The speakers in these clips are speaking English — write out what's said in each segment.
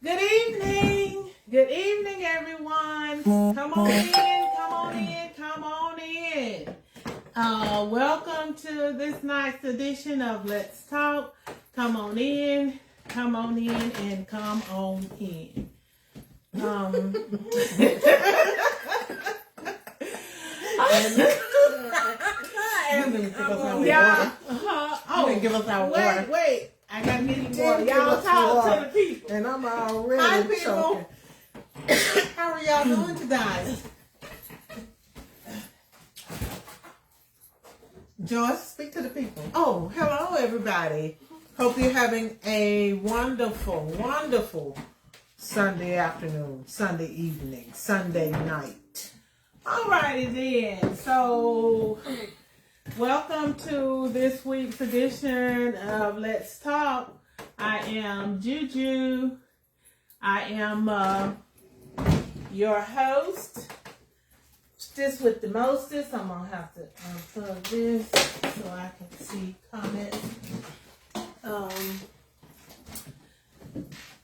Good evening. Good evening, everyone. Come on in, come on in, come on in. Welcome to this night's edition of Let's Talk. Come on in, and come on in. Give us our water. Wait. I gotta get you water. Y'all talk to the people. And I'm already choking. How are y'all doing today? Joyce, speak to the people. Oh, hello everybody. Hope you're having a wonderful, wonderful Sunday afternoon, Sunday evening, Sunday night. Alrighty then. So welcome to this week's edition of Let's Talk. I am Juju. I am your host. This with the mostest. I'm going to have to unplug this so I can see comments.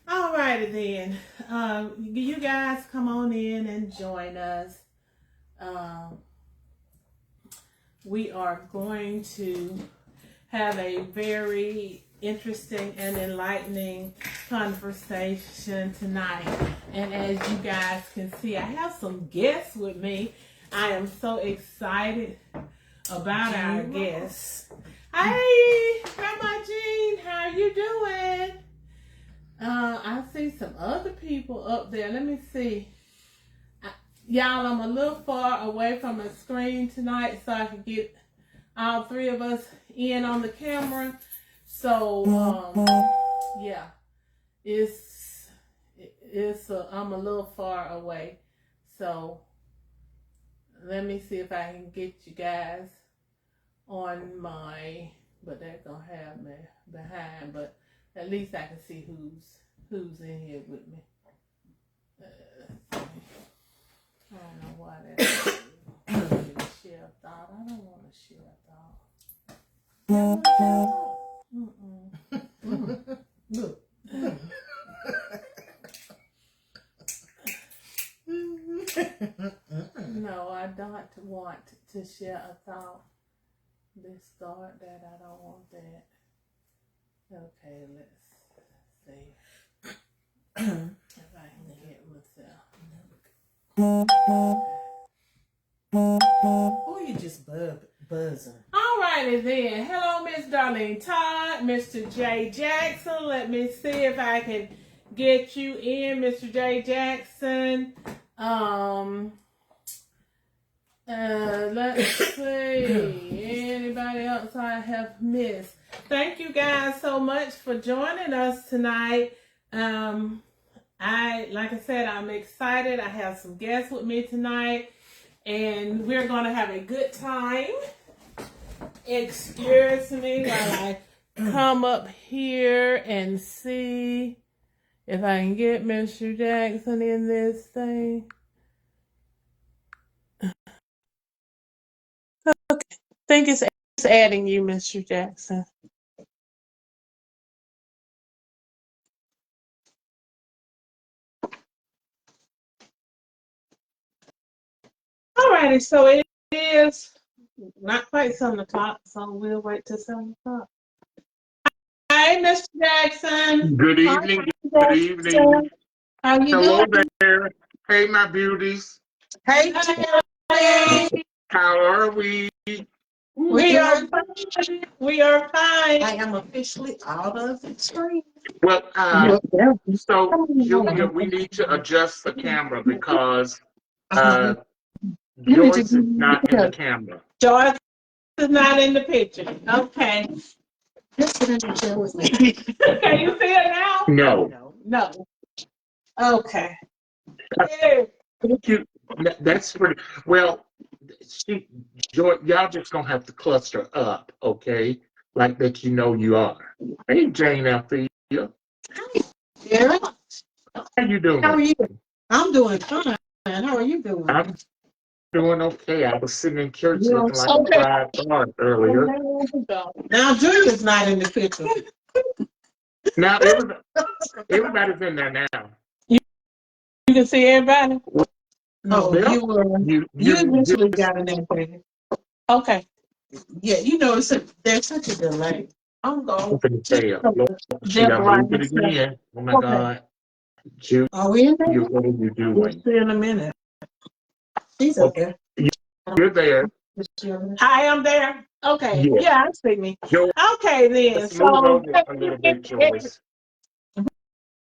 Alrighty then. You guys come on in and join us. We are going to have a very interesting and enlightening conversation tonight. And as you guys can see, I have some guests with me. I am so excited about our guests. Hey, Grandma Jean, how you doing? I see some other people up there. Let me see. Y'all, I'm a little far away from the screen tonight so I can get all three of us in on the camera. So, yeah, I'm a little far away. So, let me see if I can get you guys on but they're going to have me behind, but at least I can see who's in here with me. I don't know why that's share a thought. I don't want to share a thought. No, I don't want to share a thought. This thought that I don't want that. Okay, let's see if I can get myself. Or you just buzzing. Alrighty then. Hello, Miss Darlene Todd, Mr. J. Jackson. Let me see if I can get you in, Mr. J. Jackson. Let's see. Anybody else I have missed? Thank you guys so much for joining us tonight. Like I said, I'm excited. I have some guests with me tonight, and we're going to have a good time. Excuse me while I come up here and see if I can get Mr. Jackson in this thing. Okay, I think it's adding you, Mr. Jackson. Alrighty, so it is not quite 7 o'clock, so we'll wait till 7 o'clock. Hi, Mr. Jackson. Good evening. Good evening. How you Hello doing? there. Hey, my beauties. Hey. How are we? We are fine. We are fine. I am officially out of the screen. Well, so Julia, we need to adjust the camera because Joyce is not in the camera. Joyce is not in the picture. Okay. Just sit in the chair with me. Can you see it now? No. Okay. Thank you. That's pretty well. Joy, y'all just gonna have to cluster up, okay? Like that, you are. Hey, Jane Althea. Yeah. How you doing? How are you? I'm doing fine. How are you doing? I'm doing okay. I was sitting in church looking like a fried thought earlier. Now Julia's not in the picture. Now Everybody's in there now. You can see everybody? No, Well, you were. you You eventually just got in there, baby. Okay. Yeah, there's such a delay. I'm going. open the tail. Lord, she Just done right. moved it again. Oh my Okay. God. Julia, Are we in there? what are you We'll doing? see in a minute. She's up Okay, there. you're there. Is she over there? I am there. Okay. Yeah. Yeah, I see me. Joyce, Okay then. move So over a little bit, Joyce.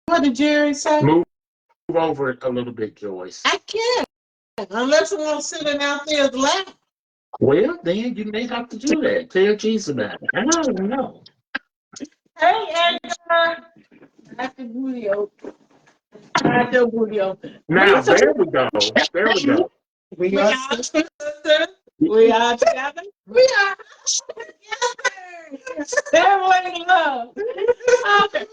What did Jerry say? Move over it a little bit, Joyce. I can't unless we want to sit in out there's lap. Well, then you may have to do that. Tell Jesus about it. I don't know. hey Angela. Dr. Julio. Dr. Julio. We Now, there we go. There we go. We we are are sisters. We are together. we are Everyone in love. Okay.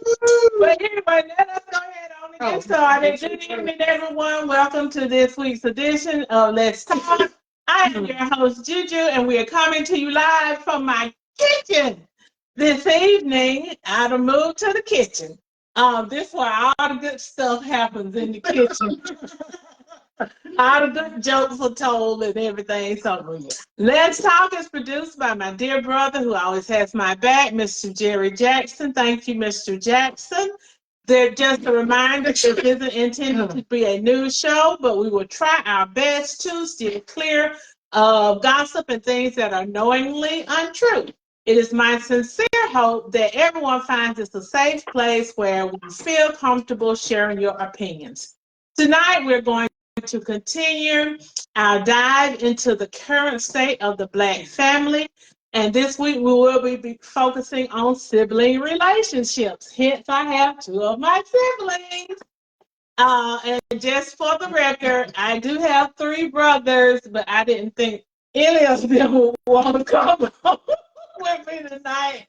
But anyway, let us go ahead on and get started. Good evening, everyone. Welcome to this week's edition of Let's Talk. I am your host, Juju, and we are coming to you live from my kitchen. This evening, I done moved to the kitchen. This is where all the good stuff happens in the kitchen. All the good jokes are told and everything. So, Let's Talk is produced by my dear brother who always has my back, Mr. Jerry Jackson. Thank you, Mr. Jackson. They're just a reminder, this isn't intended to be a news show, but we will try our best to steer clear of gossip and things that are knowingly untrue. It is my sincere hope that everyone finds this a safe place where we feel comfortable sharing your opinions. Tonight, we're going to continue our dive into the current state of the Black family. And this week we will be focusing on sibling relationships. Hence, I have two of my siblings. And just for the record, I do have three brothers, but I didn't think any of them would want to come with me tonight.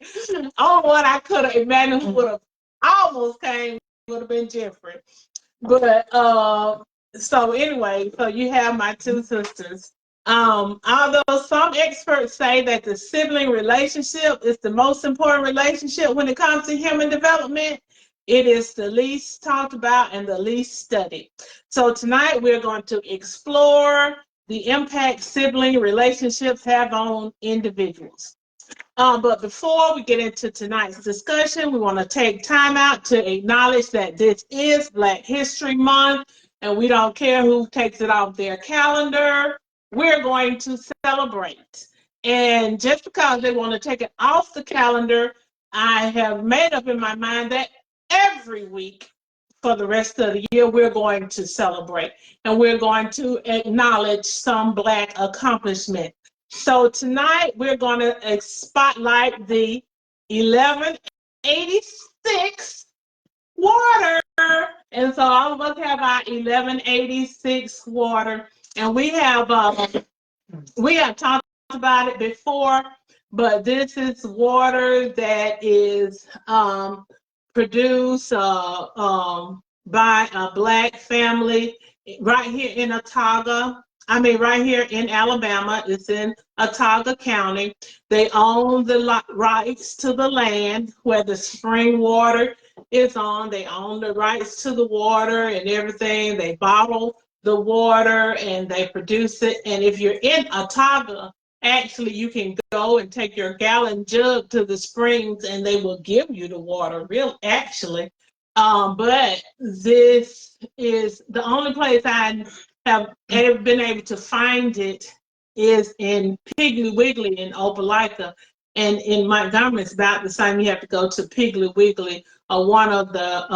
Only one I could have imagined who would have almost came would have been Jeffrey. But so anyway, so you have my two sisters. Although some experts say that the sibling relationship is the most important relationship when it comes to human development, it is the least talked about and the least studied. So tonight we're going to explore the impact sibling relationships have on individuals. But before we get into tonight's discussion, we want to take time out to acknowledge that this is Black History Month, and we don't care who takes it off their calendar. We're going to celebrate. And just because they want to take it off the calendar, I have made up in my mind that every week for the rest of the year, we're going to celebrate, and we're going to acknowledge some Black accomplishment. So tonight we're going to spotlight the 1186 water. And so all of us have our 1186 water, and we have talked about it before, but this is water that is produced by a Black family right here in right here in Alabama. It's in Otaga County. They own the rights to the land where the spring water is on. They own the rights to the water and everything. They bottle the water and they produce it. And if you're in Otaga, actually, you can go and take your gallon jug to the springs and they will give you the water, actually. But this is the only place I have ever been able to find it is in Piggly Wiggly in Opelika. And in Montgomery, it's about the same. You have to go to Piggly Wiggly or one of the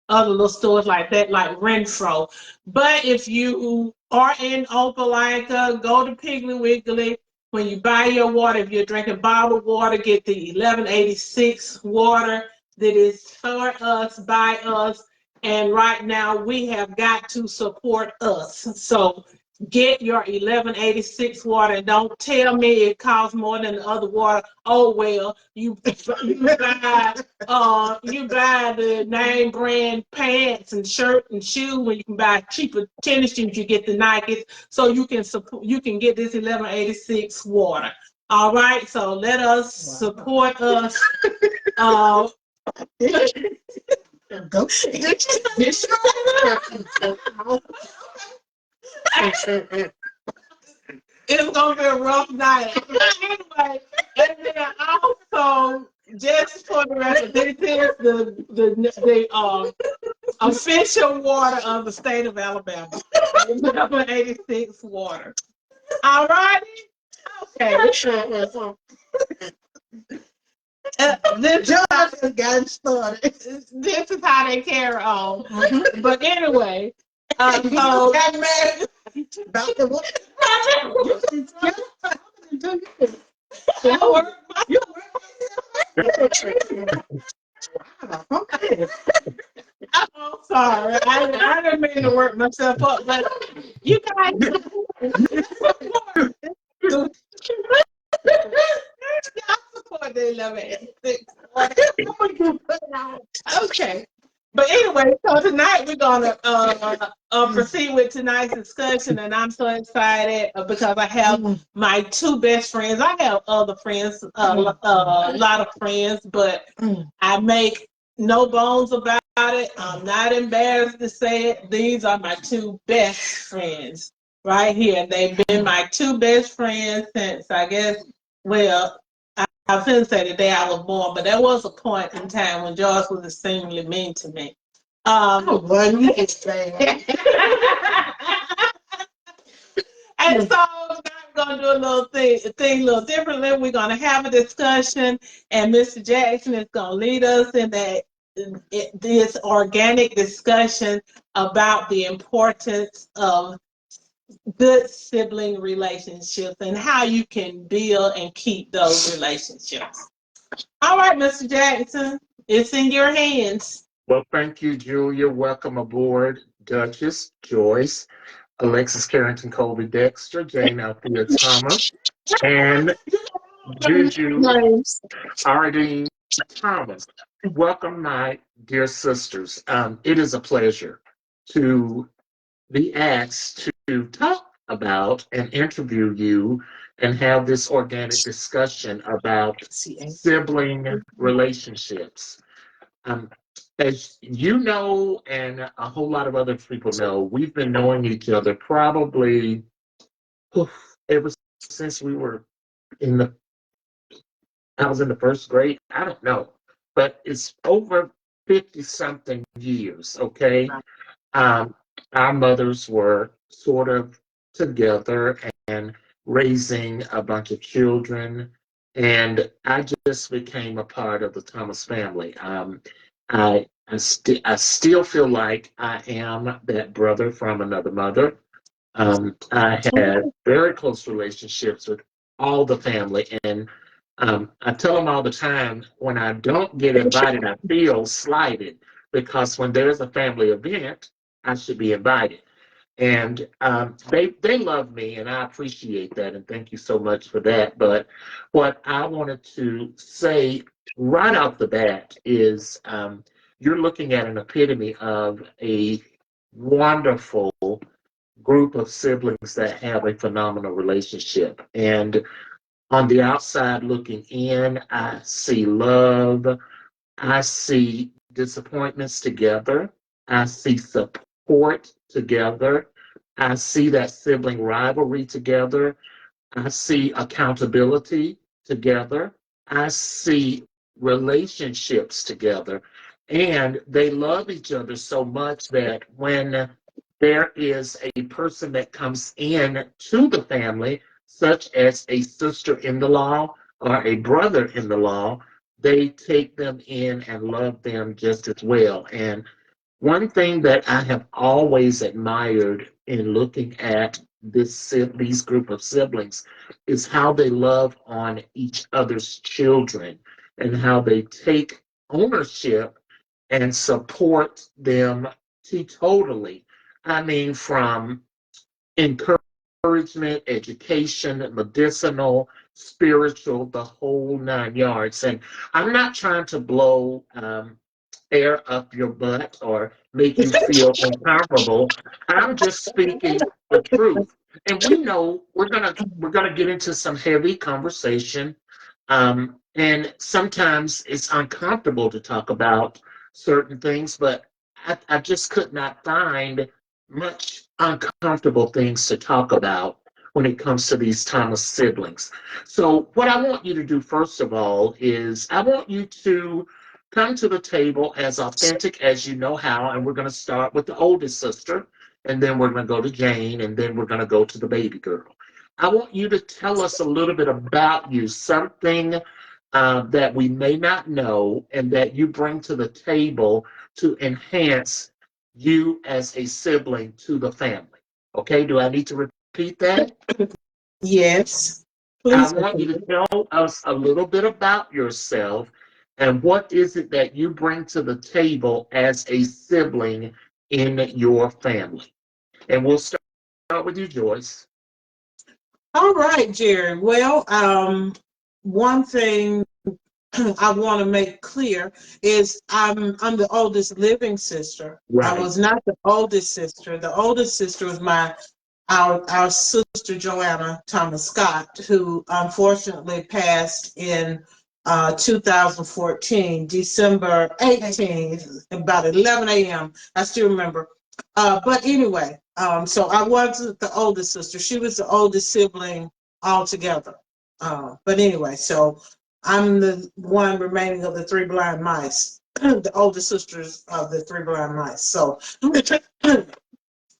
other little stores like that, like Renfro. But if you are in Opelika, go to Piggly Wiggly. When you buy your water, if you're drinking bottled water, get the 1186 water that is for us, by us. And right now we have got to support us. So get your 1186 water. And don't tell me it costs more than the other water. Oh well, you buy the name brand pants and shirt and shoes when you can buy cheaper tennis shoes. You get the Nikes, so you can get this 1186 water. All right, so let us support us. Go. It's gonna be a rough night. Anyway, and then also just for the record, this is the official water of the state of Alabama. Number 86 water. All righty. Okay. This just got started. this is how they carry on. But anyway, so Got mad about the what? I'm sorry. I didn't mean to work myself up, but you guys support the 1186. Okay. But anyway, so tonight we're gonna proceed with tonight's discussion, and I'm so excited because I have my two best friends. I have other friends, a lot of friends, but I make no bones about it. I'm not embarrassed to say it. These are my two best friends right here. They've been my two best friends since I guess, well, I couldn't say the day I was born, but there was a point in time when George was extremely mean to me. Well, you can say And so now we're gonna do a little thing a little differently. We're gonna have a discussion, and Mr. Jackson is gonna lead us in this organic discussion about the importance of good sibling relationships and how you can build and keep those relationships. All right, Mr. Jackson, it's in your hands. Well, thank you, Julia. Welcome aboard, Duchess, Joyce, Alexis Carrington, Colby Dexter, Jane Althea Thomas, and Juju Ardeen Thomas. Welcome, my dear sisters. It is a pleasure to be asked to talk about and interview you and have this organic discussion about sibling relationships. Um, as you know, and a whole lot of other people know, we've been knowing each other probably ever since we were in the, I was in the first grade. I don't know, but it's over 50 something years, okay? Um, our mothers were sort of together and raising a bunch of children, and I just became a part of the Thomas family. I still feel like I am that brother from another mother. I had very close relationships with all the family, and I tell them all the time when I don't get invited, I feel slighted because when there's a family event, I should be invited. And they love me, and I appreciate that, and thank you so much for that. But what I wanted to say right off the bat is you're looking at an epitome of a wonderful group of siblings that have a phenomenal relationship. And on the outside looking in, I see love, I see disappointments together, I see support together, I see that sibling rivalry together, I see accountability together, I see relationships together. And they love each other so much that when there is a person that comes in to the family, such as a sister in the law or a brother in the law, they take them in and love them just as well. And one thing that I have always admired in looking at these group of siblings is how they love on each other's children and how they take ownership and support them teetotally. I mean, from encouragement, education, medicinal, spiritual, the whole nine yards. And I'm not trying to blow air up your butt or make you feel uncomfortable. I'm just speaking the truth. And we know we're gonna get into some heavy conversation. And sometimes it's uncomfortable to talk about certain things, but I just could not find much uncomfortable things to talk about when it comes to these Thomas siblings. So, what I want you to do, first of all, is I want you to come to the table as authentic as you know how, and we're going to start with the oldest sister, and then we're going to go to Jane, and then we're going to go to the baby girl. I want you to tell us a little bit about you, something that we may not know and that you bring to the table to enhance you as a sibling to the family. Okay, do I need to repeat that? Yes. I Please want you to repeat. tell us a little bit about yourself and what is it that you bring to the table as a sibling in your family. And we'll start with you, Joyce. All right, Jerry. Well, one thing I want to make clear is I'm the oldest living sister. I Right. was not the oldest sister. The oldest sister was our sister Joanna Thomas Scott, who unfortunately passed in 2014, December 18th, about 11 a.m. I still remember. But anyway, so I wasn't the oldest sister. She was the oldest sibling altogether. But anyway, so I'm the one remaining of the three blind mice, the older sisters of the three blind mice. So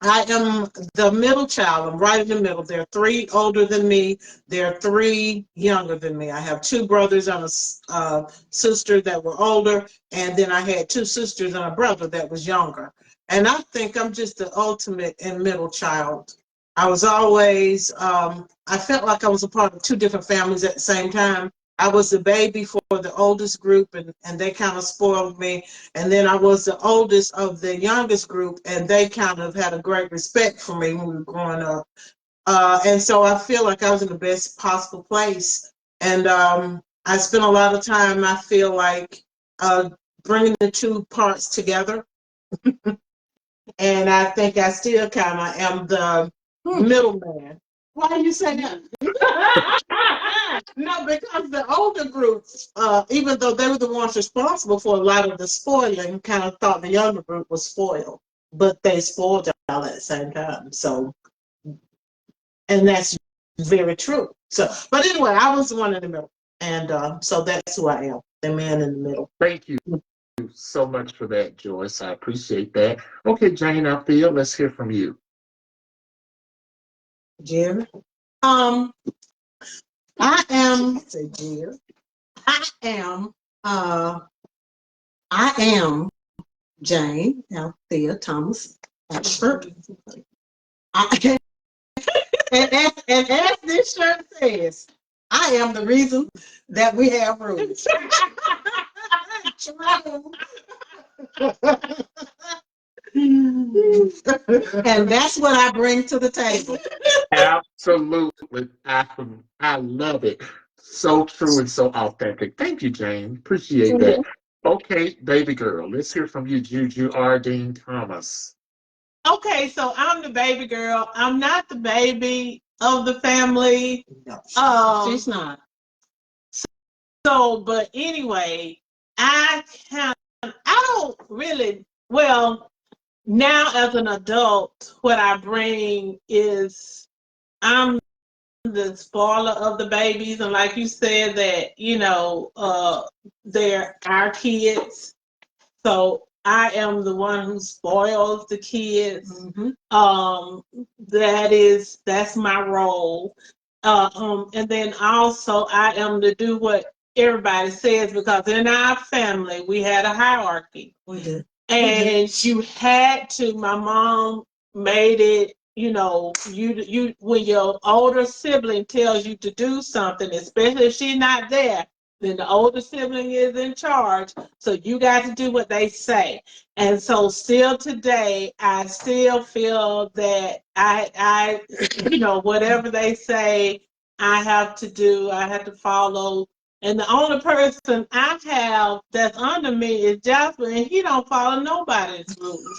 I am the middle child. I'm right in the middle. There are three older than me. There are three younger than me. I have two brothers and a sister that were older, and then I had two sisters and a brother that was younger. And I think I'm just the ultimate and middle child. I was always, I felt like I was a part of two different families at the same time. I was the baby for the oldest group, and they kind of spoiled me. And then I was the oldest of the youngest group, and they kind of had a great respect for me when we were growing up. And so I feel like I was in the best possible place. And I spent a lot of time, I feel like, bringing the two parts together. And I think I still kind of am the middleman. Why do you say that? No, because the older groups, even though they were the ones responsible for a lot of the spoiling, kind of thought the younger group was spoiled, but they spoiled y'all at the same time. So, and that's very true. So, but anyway, I was the one in the middle, and so that's who I am, the man in the middle. Thank you so much for that, Joyce. I appreciate that. Okay, Jane, Althea, let's hear from you. Jerry, um, I am. Say Jerry. I am. I am Jane Althea Thomas Ashford. I, and as this shirt says, I am the reason that we have rules. True. And that's what I bring to the table. Absolutely. I love it. So true and so authentic. Thank you, Jane. Appreciate that. Okay, baby girl, let's hear from you, Juju Ardeen Thomas. Okay, so I'm the baby girl. I'm not the baby of the family. No, she's not. So, but anyway, I kind of, I don't really, well, now as an adult, what I bring is I'm the spoiler of the babies. And like you said, that, they're our kids. So I am the one who spoils the kids. That's my role. And then also I am to do what everybody says, because in our family we had a hierarchy. We did. And you had to, my mom made it, you when your older sibling tells you to do something, especially if she's not there, then the older sibling is in charge. So you got to do what they say. And so still today, I still feel that I whatever they say, I have to do, I have to follow. And the only person I have that's under me is Jasper, and he don't follow nobody's rules.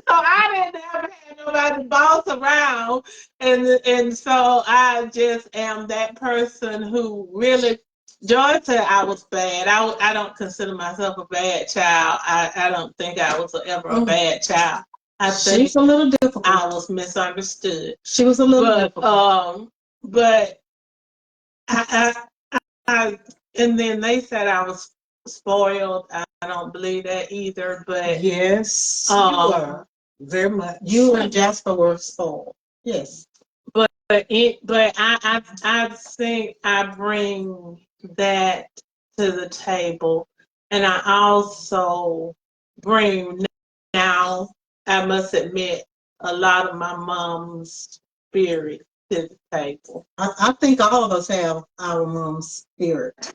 So I didn't ever have nobody boss around, and so I just am that person who really Joy said I was bad. I don't consider myself a bad child. I don't think I was ever a bad child. I think She's a little difficult. I was misunderstood. She was a little difficult. But I and then they said I was spoiled. I don't believe that either. But yes, you were very much. You and Jasper were spoiled. Yes. But I think I bring that to the table, and I also bring now. I must admit a lot of my mom's spirit to the table. I think all of us have our mom's spirit.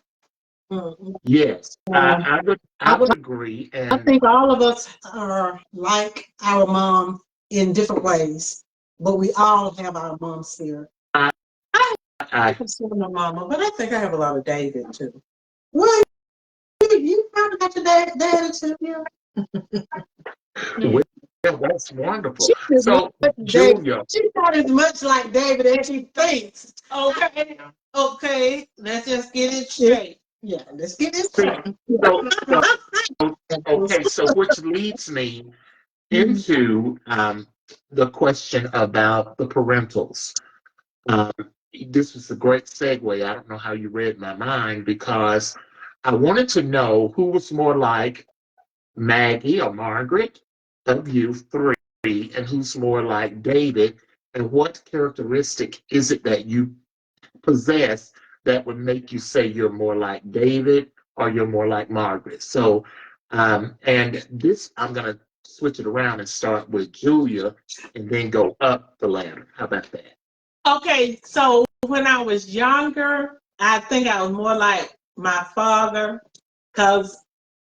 Mm-hmm. Yes, I would agree. I And think all of us are like our mom in different ways, but we all have our mom's spirit. I consider my mama, but I think I have a lot of David too. Well, you probably got your daddy too. Yeah. well, that's wonderful. She's So, Julia, she's not as much like David as she thinks. Okay, okay. Let's just get it straight. Yeah, let's get it see, straight. okay, so which leads me into the question about the parentals. Um, this was a great segue. I don't know how you read my mind because I wanted to know who was more like Maggie or Margaret of you three, and who's more like David, and what characteristic is it that you possess that would make you say you're more like David or you're more like Margaret? So, and this, I'm going to switch it around and start with Julia and then go up the ladder. How about that? Okay, so when I was younger, I think I was more like my father, because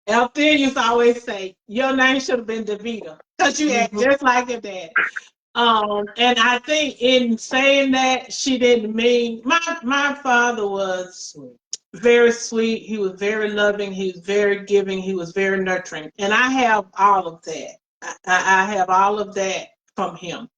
Althea used to always say, your name should have been Davita, because you act just like your dad. And I think in saying that, she didn't mean, my father was very sweet. He was very loving. He was very giving. He was very nurturing. And I have all of that. I have all of that from him.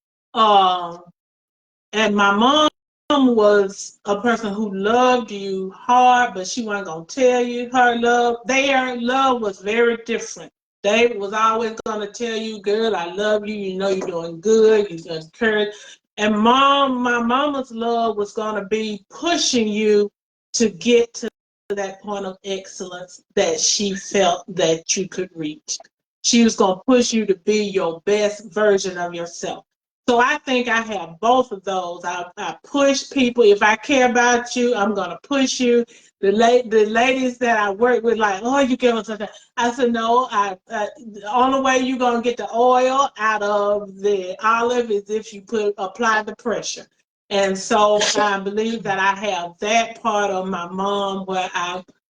And my mom was a person who loved you hard, but she wasn't gonna tell you her love. Their love was very different. David was always gonna tell you, "Girl, I love you. You know you're doing good. You're gonna encourage." And my mama's love was gonna be pushing you to get to that point of excellence that she felt that you could reach. She was gonna push you to be your best version of yourself. So I think I have both of those. I push people. If I care about you, I'm gonna push you. The ladies that I work with, like, oh, you give us something. I said, no. The only way you're gonna get the oil out of the olive is if you apply the pressure. And so I believe that I have that part of my mom where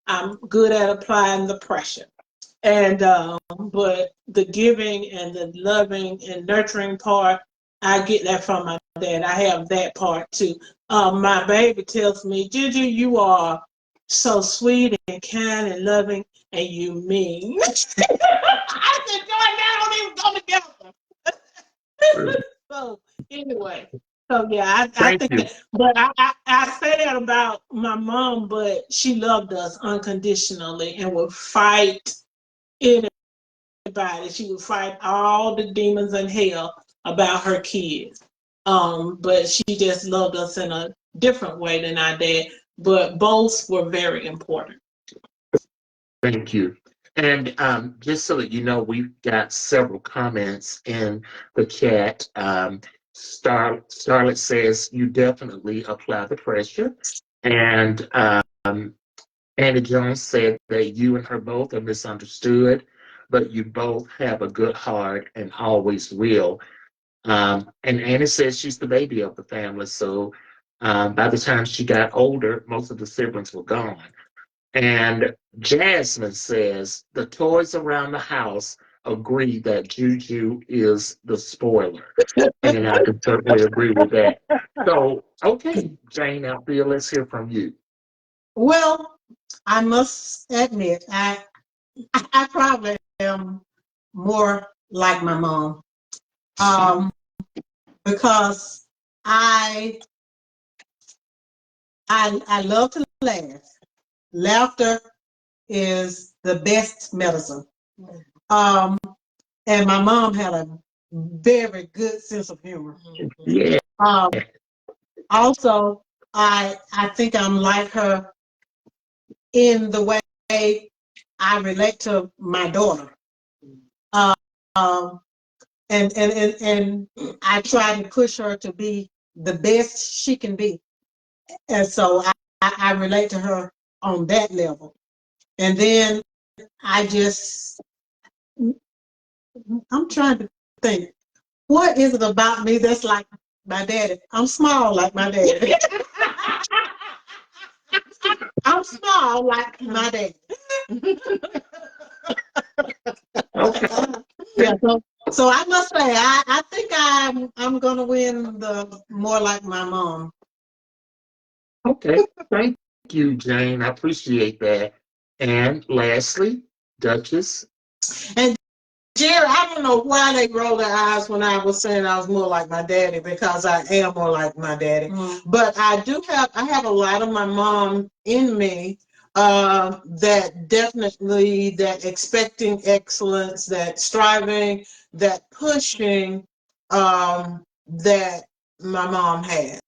I'm good at applying the pressure. And but the giving and the loving and nurturing part, I get that from my dad. I have that part too. My baby tells me, Juju, you are so sweet and kind and loving, and you mean. I said, Joy, that don't even go together. So anyway, so yeah, I Thank think you. that, but I say that about my mom, but she loved us unconditionally and would fight anybody. She would fight all the demons in hell about her kids. But she just loved us in a different way than I did. But both were very important. Thank you. And just so that you know, we've got several comments in the chat. Starlet says you definitely apply the pressure. And Annie Jones said that you and her both are misunderstood, but you both have a good heart and always will. And Annie says she's the baby of the family. So by the time she got older, most of the siblings were gone. And Jasmine says the toys around the house agree that Juju is the spoiler. And I can certainly agree with that. So, okay, Jane, Althea, let's hear from you. Well, I must admit, I probably am more like my mom, because I love to laugh. Laughter is the best medicine. Um, and my mom had a very good sense of humor. Yeah. Also, I think I'm like her in the way I relate to my daughter. Um, and I try to push her to be the best she can be. And so I relate to her on that level. And then I just, I'm trying to think, what is it about me that's like my daddy? I'm small like my daddy. I'm small like my daddy. Okay. Yeah, so I must say, I think I'm gonna win the more like my mom. Okay. Thank you, Jane. I appreciate that. And lastly, Duchess. And Jerry, I don't know why they rolled their eyes when I was saying I was more like my daddy, because I am more like my daddy. But I have a lot of my mom in me, that definitely, that expecting excellence, that striving, that pushing, that my mom had.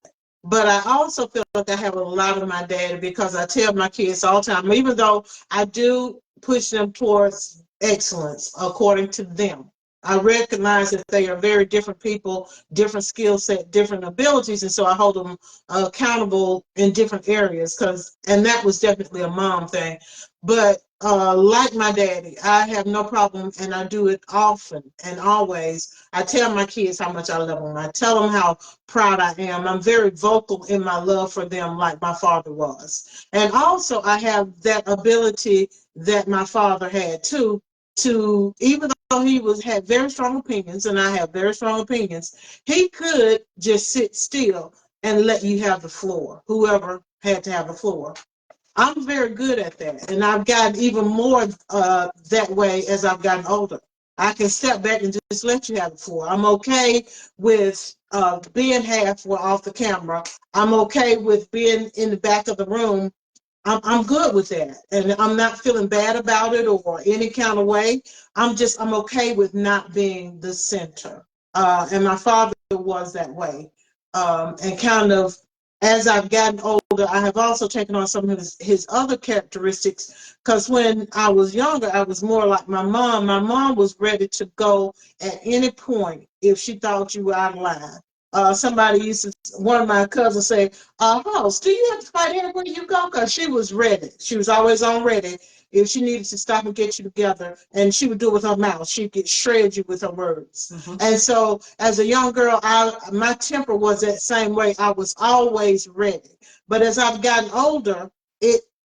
But I also feel like I have a lot of my daddy, because I tell my kids all the time, even though I do push them towards excellence according to them, I recognize that they are very different people, different skill set, different abilities, and so I hold them accountable in different areas. And that was definitely a mom thing. But like my daddy, I have no problem, and I do it often and always. I tell my kids how much I love them. I tell them how proud I am. I'm very vocal in my love for them, like my father was. And also, I have that ability that my father had too, to, even though had very strong opinions, and I have very strong opinions, he could just sit still and let you have the floor, whoever had to have the floor. I'm very good at that, and I've gotten even more that way as I've gotten older. I can step back and just let you have the floor. I'm okay with being halfway off the camera. I'm okay with being in the back of the room. I'm good with that, and I'm not feeling bad about it or any kind of way. I'm okay with not being the center. And my father was that way. And kind of, as I've gotten older, I have also taken on some of his other characteristics, because when I was younger, I was more like my mom. My mom was ready to go at any point if she thought you were out of line. Somebody used to, one of my cousins say, House, do you have to fight everywhere you go? Because she was ready. She was always on ready. If she needed to stop and get you together, and she would do it with her mouth, she'd shred you with her words. And so, as a young girl, my temper was that same way. I was always ready. But as I've gotten older,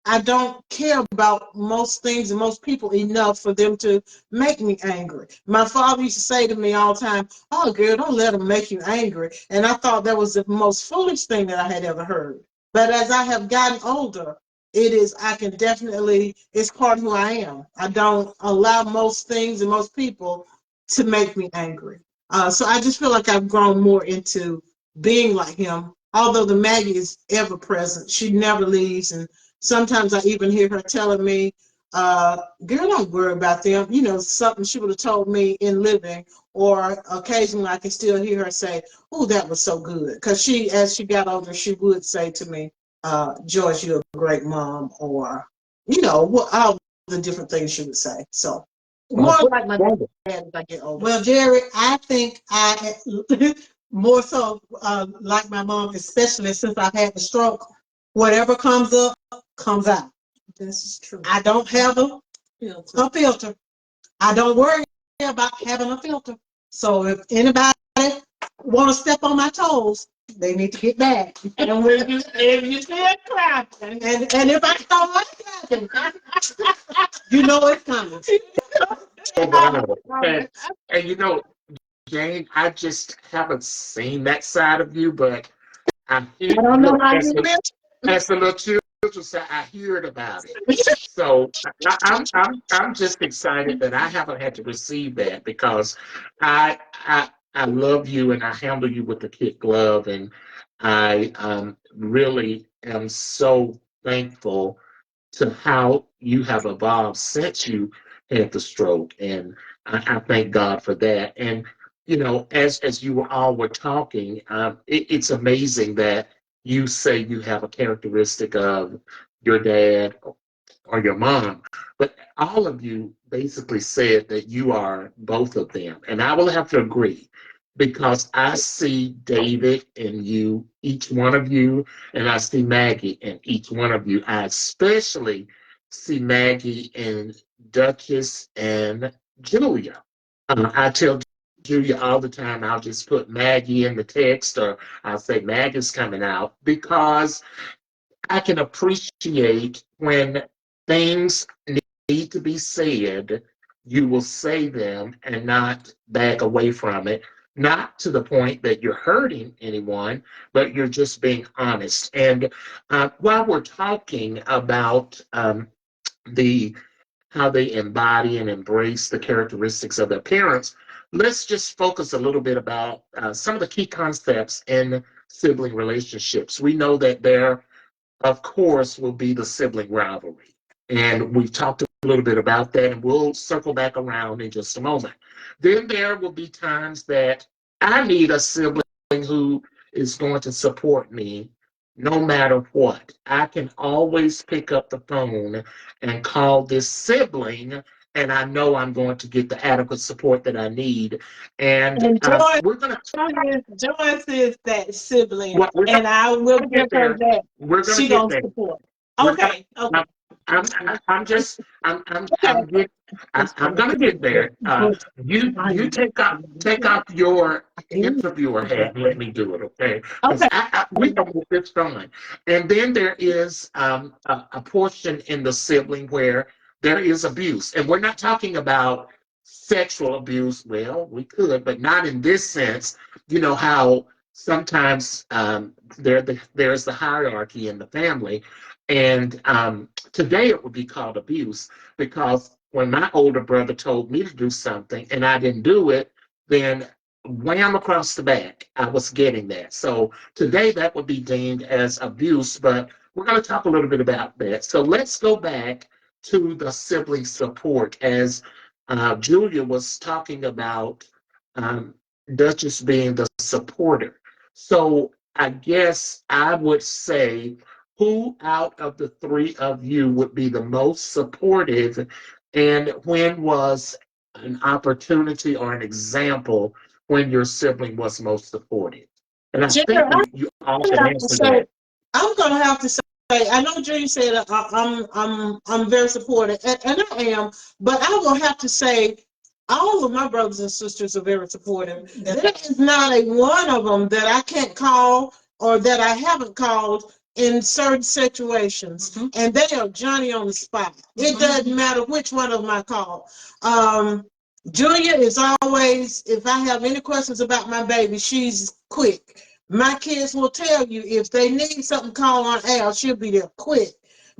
I don't care about most things and most people enough for them to make me angry. My father used to say to me all the time, "Oh, girl, don't let them make you angry." And I thought that was the most foolish thing that I had ever heard. But as I have gotten older, I can definitely, it's part of who I am. I don't allow most things and most people to make me angry. So I just feel like I've grown more into being like him. Although the Maggie is ever present, she never leaves. And sometimes I even hear her telling me, girl, don't worry about them. You know, something she would have told me in living, or occasionally I can still hear her say, oh, that was so good. Because as she got older, she would say to me, Joyce, you're a great mom, or, all the different things she would say. So, more like my dad as I get older. Well, Jerry, I think I more so like my mom, especially since I've had the stroke. Whatever comes up, comes out. This is true. I don't have a filter. I don't worry about having a filter. So if anybody want to step on my toes, they need to get back. And if you see it cracking, and if I start cracking, you know it's coming. And Jane, I just haven't seen that side of you, but I hear, I don't know look, how you feel. as the little children say, I heard about it. So I'm just excited that I haven't had to receive that, because I love you and I handle you with a kid glove, and I really am so thankful to how you have evolved since you had the stroke. And I thank God for that. And, as you all were talking, it's amazing that you say you have a characteristic of your dad or your mom, but all of you basically said that you are both of them. And I will have to agree because I see David in you, each one of you, and I see Maggie in each one of you. I especially see Maggie in Duchess and Julia. I tell Julia all the time, I'll just put Maggie in the text or I'll say Maggie's coming out because I can appreciate when things need to be said, you will say them and not back away from it. Not to the point that you're hurting anyone, but you're just being honest. And while we're talking about the how they embody and embrace the characteristics of their parents, let's just focus a little bit about some of the key concepts in sibling relationships. We know that there of course, will be the sibling rivalry. And we've talked a little bit about that, and we'll circle back around in just a moment. Then there will be times that I need a sibling who is going to support me no matter what. I can always pick up the phone and call this sibling, and I know I'm going to get the adequate support that I need. And And Joy, we're going to Joyce is that sibling, well, we're and I will gonna give get her there. that. We're gonna She get gonna there. support. We're gonna. Okay, okay, I'm just. okay. I'm gonna get there. You take off your interviewer hat and let me do it, okay? Because Okay. we gonna get this going. And then there is a portion in the sibling where there is abuse, and we're not talking about sexual abuse. Well, we could, but not in this sense. You know how sometimes there's the hierarchy in the family, and today it would be called abuse because when my older brother told me to do something and I didn't do it, then wham across the back, I was getting that. So today that would be deemed as abuse, but we're going to talk a little bit about that. So let's go back to the sibling support as Julia was talking about um, Duchess being the supporter. So I guess I would say who out of the three of you would be the most supportive, and when was an opportunity or an example when your sibling was most supportive? And I Jerry, think you all I can have to answer say, that. I'm gonna have to say, I know Julie said I'm very supportive, and I am, but I will have to say, all of my brothers and sisters are very supportive. There is not a one of them that I can't call or that I haven't called in certain situations, and they are Johnny on the spot. It doesn't matter which one of them I call. Julia is always, if I have any questions about my baby, she's quick. My kids will tell you if they need something, call on Al. She'll be there quick.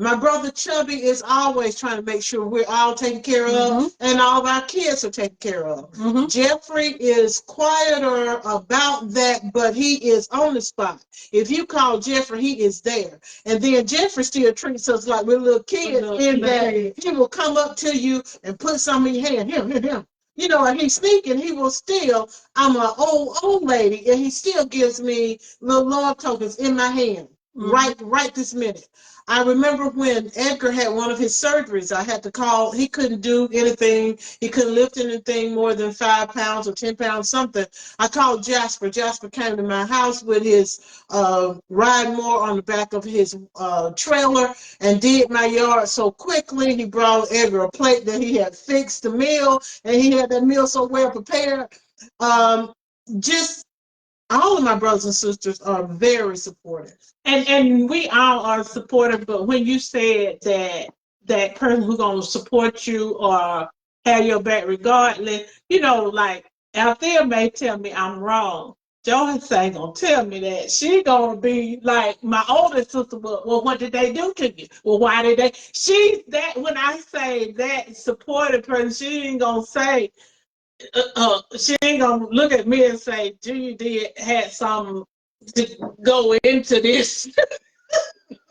My brother Chubby is always trying to make sure we're all taken care of and all of our kids are taken care of. Jeffrey is quieter about that, but he is on the spot. If you call Jeffrey, he is there. And then Jeffrey still treats us like we're little kids in that he will come up to you and put something in your hand. Him. You know, and he's sneaking, he will still, I'm an old lady, and he still gives me little love tokens in my hand, right this minute. I remember when Edgar had one of his surgeries, I had to call, he couldn't do anything, he couldn't lift anything more than 5 pounds or 10 pounds, something. I called Jasper. Jasper came to my house with his ride more on the back of his trailer and did my yard so quickly. He brought Edgar a plate that he had fixed the meal, and he had that meal so well prepared. Just all of my brothers and sisters are very supportive. And we all are supportive, but when you said that person who's gonna support you or have your back regardless, like Althea may tell me I'm wrong. Joyce ain't gonna tell me that. She gonna be like my older sister. Well, what did they do to you? Well, why did they? She's that. When I say that supportive person, she ain't gonna say. She ain't gonna look at me and say, "Do you had something to go into this?"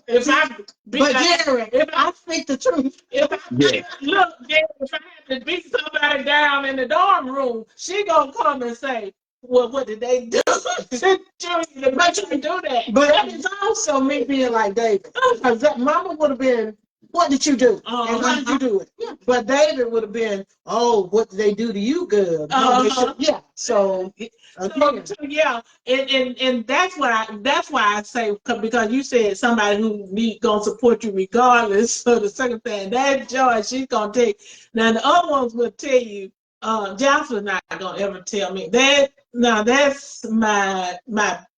If I beat, But Jerry, if I speak the truth, if I, Yeah. look, Jerry, if I had to beat somebody down in the dorm room, she gonna come and say, "Well, what did they do to you to make you do that?" but that is also me being like David. Because that mama would have been, what did you do? And how did you do it? Yeah. But David would have been, oh, what did they do to you good? Yeah. So again, So yeah, and that's why I say, because you said somebody who gonna support you regardless. So the second thing, that joy she's gonna take. Now the other ones will tell you. Jocelyn's not gonna ever tell me that. Now that's my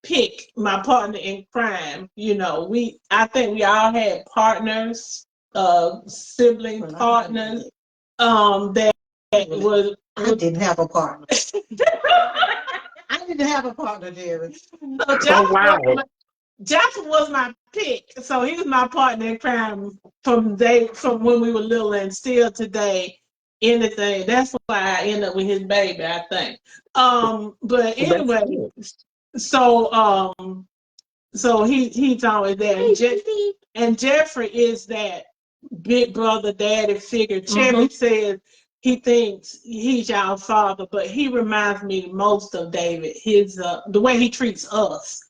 pick, my partner in crime. You know, I think we all had partners, sibling partners. That was. I didn't have a partner. I didn't have a partner, Jerry. So Oh, wow. Johnson was my pick, so he was my partner in crime from when we were little and still today. Anything. That's why I end up with his baby, I think. But anyway, so he's always there. And Jeffrey is that big brother daddy figure. Cherry says he thinks he's our father, but he reminds me most of David. His the way he treats us.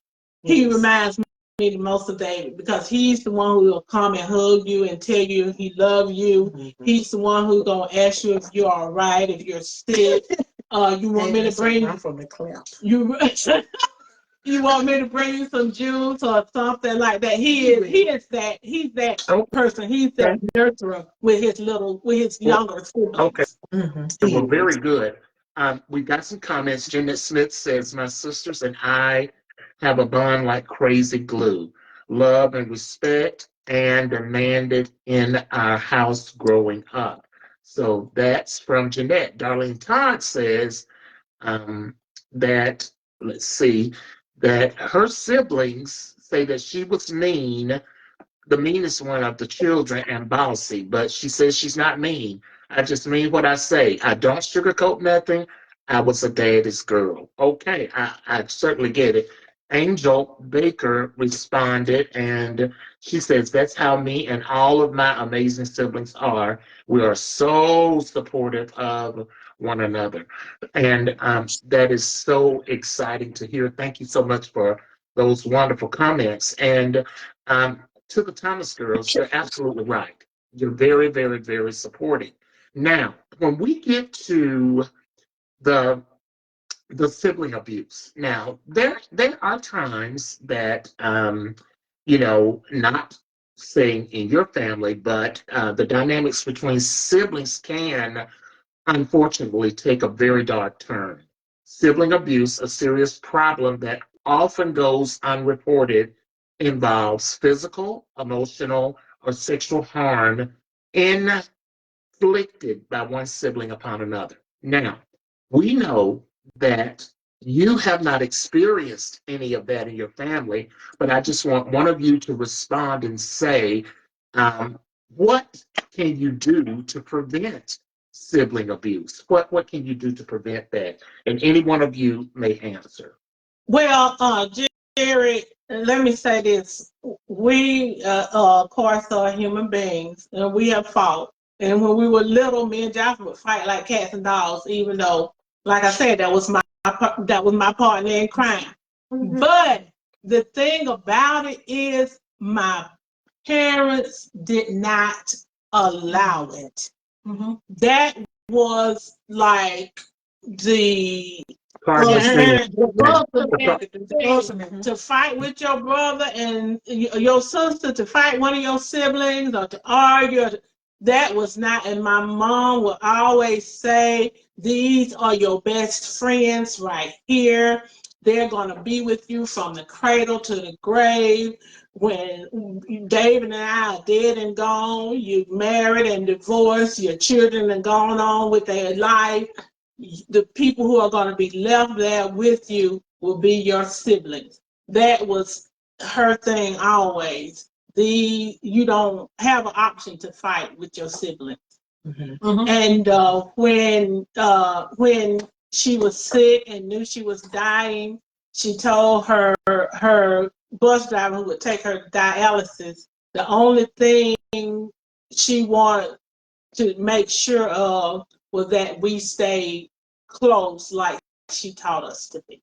He reminds me the most of David, because he's the one who will come and hug you and tell you he loves you. He's the one who's gonna ask you if you're all right, if you're sick. You want me to bring I'm from the clip. you? You want me to bring you some juice or something like that? He's that person. He's that nurturer with his younger siblings. Okay. Mm-hmm. Well, very good. We got some comments. Jeanette Smith says, "My sisters and I have a bond like crazy glue, love and respect, and demanded in our house growing up." So that's from Jeanette. Darlene Todd says that, let's see, that her siblings say that she was mean, the meanest one of the children, and bossy, but she says she's not mean. I just mean what I say. I don't sugarcoat nothing. I was a daddy's girl. Okay, I certainly get it. Angel Baker responded, and she says, "That's how me and all of my amazing siblings are. We are so supportive of one another." And that is so exciting to hear. Thank you so much for those wonderful comments. And to the Thomas girls, you're absolutely right. You're very, very, very supporting. Now, when we get to the sibling abuse, now there are times that not saying in your family, but the dynamics between siblings can unfortunately take a very dark turn. Sibling abuse, a serious problem that often goes unreported, involves physical, emotional, or sexual harm inflicted by one sibling upon another. Now, we know that you have not experienced any of that in your family, but I just want one of you to respond and say, what can you do to prevent sibling abuse? What can you do to prevent that? And any one of you may answer. Well, Jerry, let me say this. We, of course, are human beings, and we have fought. And when we were little, me and Joshua would fight like cats and dogs, even though, like I said, that was my partner in crime. Mm-hmm. But the thing about it is, my parents did not allow it. Mm-hmm. That was like the to fight with your brother and your sister, to fight one of your siblings, or to argue. That was not. And my mom would always say, "These are your best friends right here. They're going to be with you from the cradle to the grave. When David and I are dead and gone, you married and divorced, your children are gone on with their life, the people who are going to be left there with you will be your siblings." That was her thing always. You don't have an option to fight with your siblings. Mm-hmm. Mm-hmm. And when she was sick and knew she was dying, she told her bus driver who would take her to dialysis The only thing she wanted to make sure of was that we stayed close, like she taught us to be.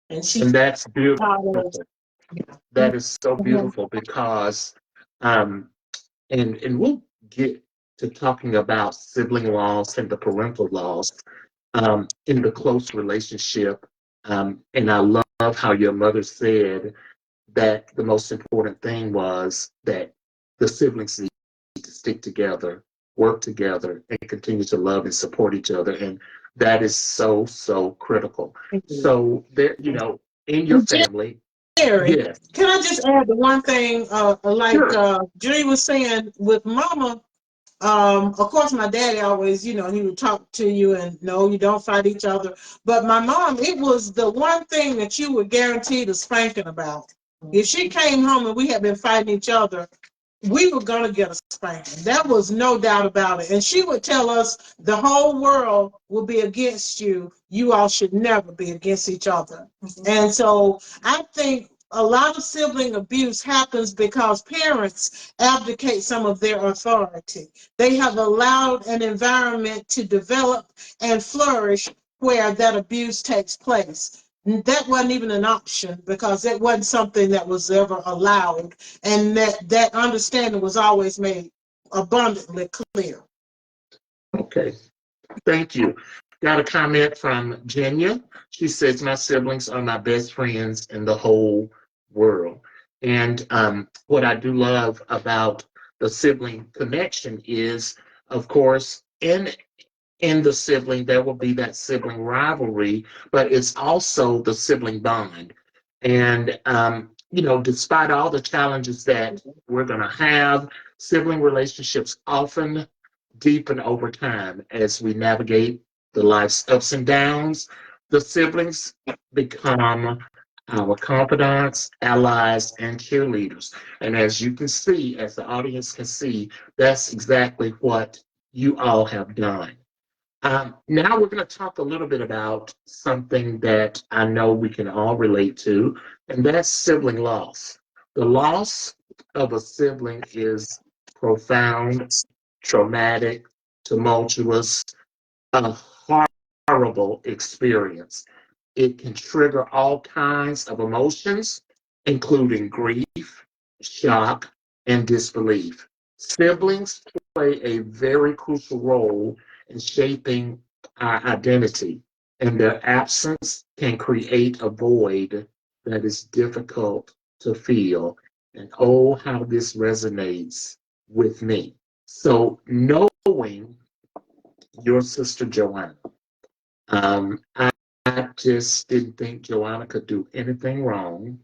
And she And that's taught beautiful. us. That is so beautiful because, um, and we'll get to talking about sibling loss and the parental loss in the close relationship. And I love how your mother said that the most important thing was that the siblings need to stick together, work together, and continue to love and support each other. And that is so, so critical. So there, in your family, Jerry, yes, can I just add the one thing? Like sure. Judy was saying, with Mama, of course, my daddy always, he would talk to you and no, you don't fight each other. But my mom, it was the one thing that you were guaranteed a spanking about. If she came home and we had been fighting each other, we were going to get a spanking. That was no doubt about it. And she would tell us the whole world will be against you. You all should never be against each other. And so I think a lot of sibling abuse happens because parents abdicate some of their authority. They have allowed an environment to develop and flourish where that abuse takes place. That wasn't even an option because it wasn't something that was ever allowed, and that understanding was always made abundantly clear. Okay. Thank you. Got a comment from Jenya. She says, my siblings are my best friends in the whole world. And what I do love about the sibling connection is, of course, in the sibling, there will be that sibling rivalry, but it's also the sibling bond. And, despite all the challenges that we're going to have, sibling relationships often deepen over time as we navigate the life's ups and downs. The siblings become our confidants, allies, and cheerleaders. And as you can see, as the audience can see, that's exactly what you all have done. Now we're going to talk a little bit about something that I know we can all relate to, and that's sibling loss. The loss of a sibling is profound, traumatic, tumultuous, a horrible experience. It can trigger all kinds of emotions, including grief, shock, and disbelief. Siblings play a very crucial role in shaping our identity, and their absence can create a void that is difficult to feel. And oh, how this resonates with me. So, knowing your sister Joanna, I just didn't think Joanna could do anything wrong.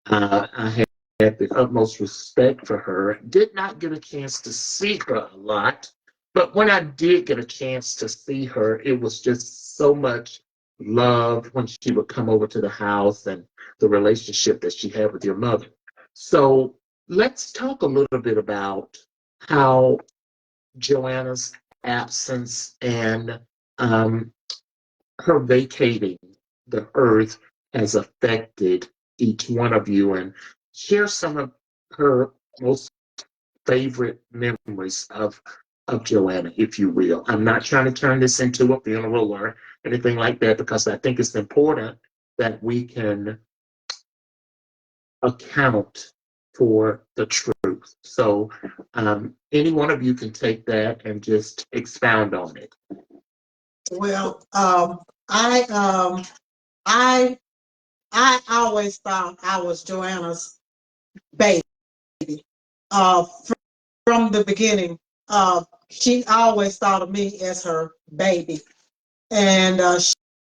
I had the utmost respect for her. Did not get a chance to see her a lot, but when I did get a chance to see her, it was just so much love when she would come over to the house and the relationship that she had with your mother. So let's talk a little bit about how Joanna's absence and um, her vacating the earth has affected each one of you, and share some of her most favorite memories of Joanna, if you will. I'm not trying to turn this into a funeral or anything like that because I think it's important that we can account for the truth. So any one of you can take that and just expound on it. Well, I I I always thought I was Joanna's baby. Uh, from the beginning, she always thought of me as her baby, and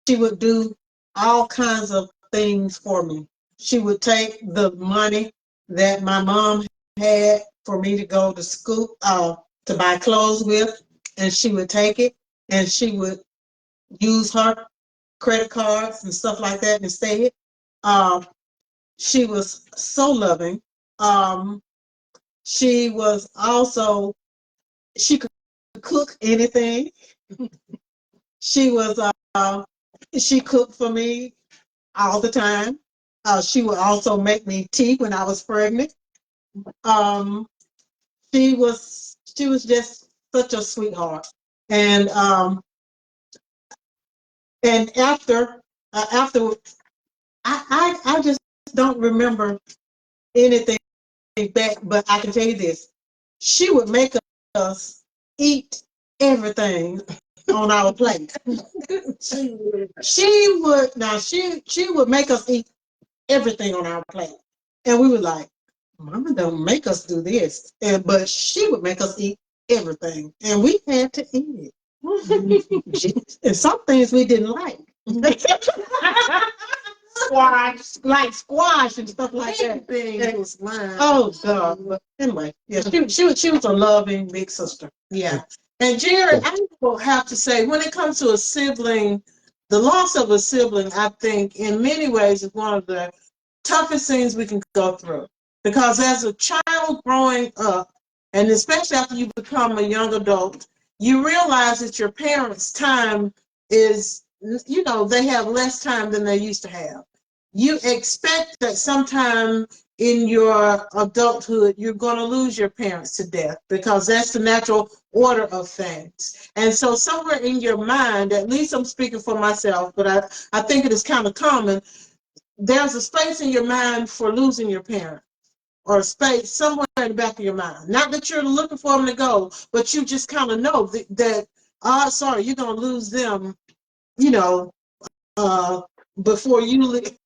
she would do all kinds of things for me. She would take the money that my mom had for me to go to school, to buy clothes with, and she would take it and she would use her credit cards and stuff like that instead. Uh, she was so loving. Um, she was also, she could cook anything. She was, she cooked for me all the time. She would also make me tea when I was pregnant. Um, she was just such a sweetheart. And after I just don't remember anything back, but I can tell you this: she would make us eat everything on our plate. She would make us eat everything on our plate, and we were like, "Mama don't make us do this," but she would make us eat everything, and we had to eat it. And some things we didn't like. Like squash and stuff like that. Was mine. Oh God! But anyway, yeah, she was a loving big sister. Yeah. And Jared, I will have to say, when it comes to a sibling, the loss of a sibling, I think, in many ways, is one of the toughest things we can go through. Because as a child growing up, and especially after you become a young adult, you realize that your parents' time is, they have less time than they used to have. You expect that sometime in your adulthood, you're going to lose your parents to death because that's the natural order of things. And so somewhere in your mind, at least I'm speaking for myself, but I think it is kind of common, there's a space in your mind for losing your parent, or a space somewhere in the back of your mind. Not that you're looking for them to go, but you just kind of know that sorry, you're going to lose them, you know, uh, before you leave,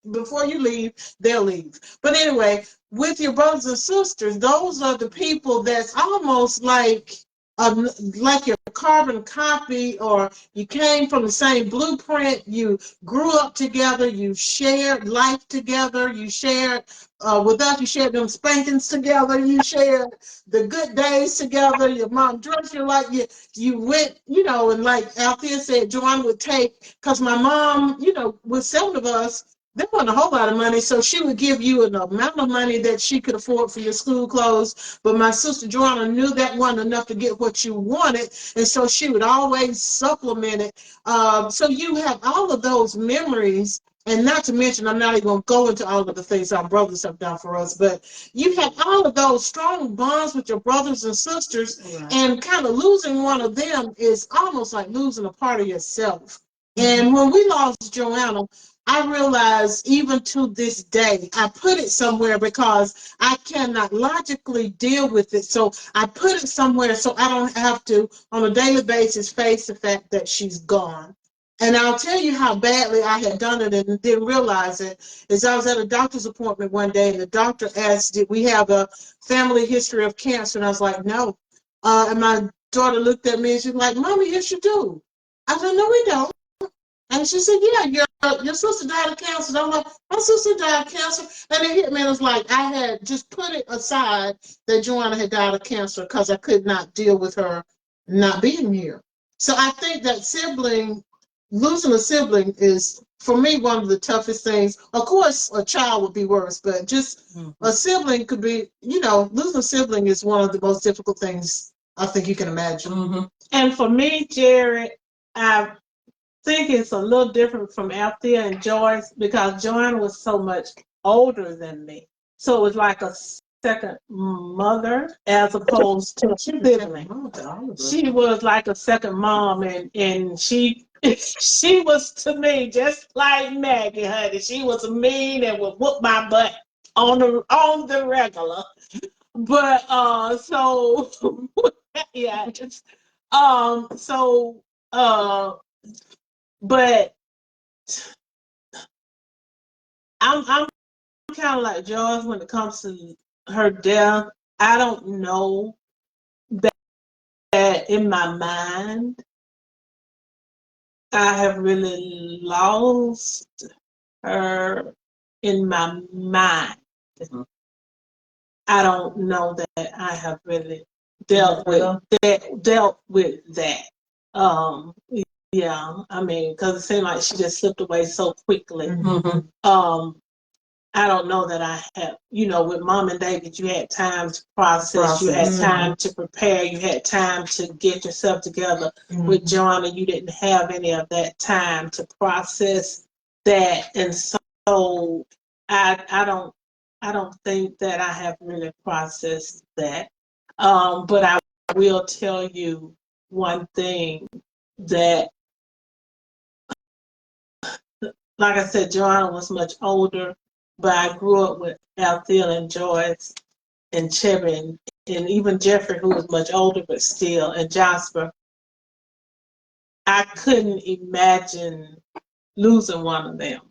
they'll leave. But anyway, with your brothers and sisters, those are the people that's almost like your carbon copy, or you came from the same blueprint. You grew up together. You shared life together. You shared you shared them spankings together. You shared the good days together. Your mom dressed you like you went, and like Althea said, Joanne would take, because my mom, with 7 of us, there wasn't a whole lot of money, so she would give you an amount of money that she could afford for your school clothes. But my sister Joanna knew that wasn't enough to get what you wanted, and so she would always supplement it. So you have all of those memories, and not to mention, I'm not even going to go into all of the things our brothers have done for us, but you have all of those strong bonds with your brothers and sisters, right. And kind of losing one of them is almost like losing a part of yourself. And when we lost Joanna, I realize even to this day, I put it somewhere because I cannot logically deal with it. So I put it somewhere so I don't have to, on a daily basis, face the fact that she's gone. And I'll tell you how badly I had done it and didn't realize it. Is I was at a doctor's appointment one day, and the doctor asked, did we have a family history of cancer? And I was like, no. And my daughter looked at me and she's like, Mommy, yes, you do. I said, no, we don't. And she said, yeah, your sister died of cancer. And I'm like, my sister died of cancer. And it hit me, and it was like I had just put it aside that Joanna had died of cancer because I could not deal with her not being here. So I think that losing a sibling is, for me, one of the toughest things. Of course, a child would be worse, but just a sibling could be, losing a sibling is one of the most difficult things I think you can imagine. And for me, Jared, I think it's a little different from Althea and Joyce because Joanne was so much older than me. So it was like a second mother as opposed to sibling. She was like a second mom, and she she was to me just like Maggie, honey. She was mean and would whoop my butt on the regular. But so yeah, just so but I'm kind of like Joyce when it comes to her death. I don't know that in my mind I have really lost her in my mind. I don't know that I have really dealt with that. Yeah, I mean, because it seemed like she just slipped away so quickly. I don't know that I have, with Mom and David, you had time to process. You had time to prepare, you had time to get yourself together. With Joanna, you didn't have any of that time to process that. And so I don't think that I have really processed that. But I will tell you one thing that, like I said, Joanna was much older, but I grew up with Althea and Joyce and Chevy and even Jeffrey, who was much older, but still, and Jasper. I couldn't imagine losing one of them.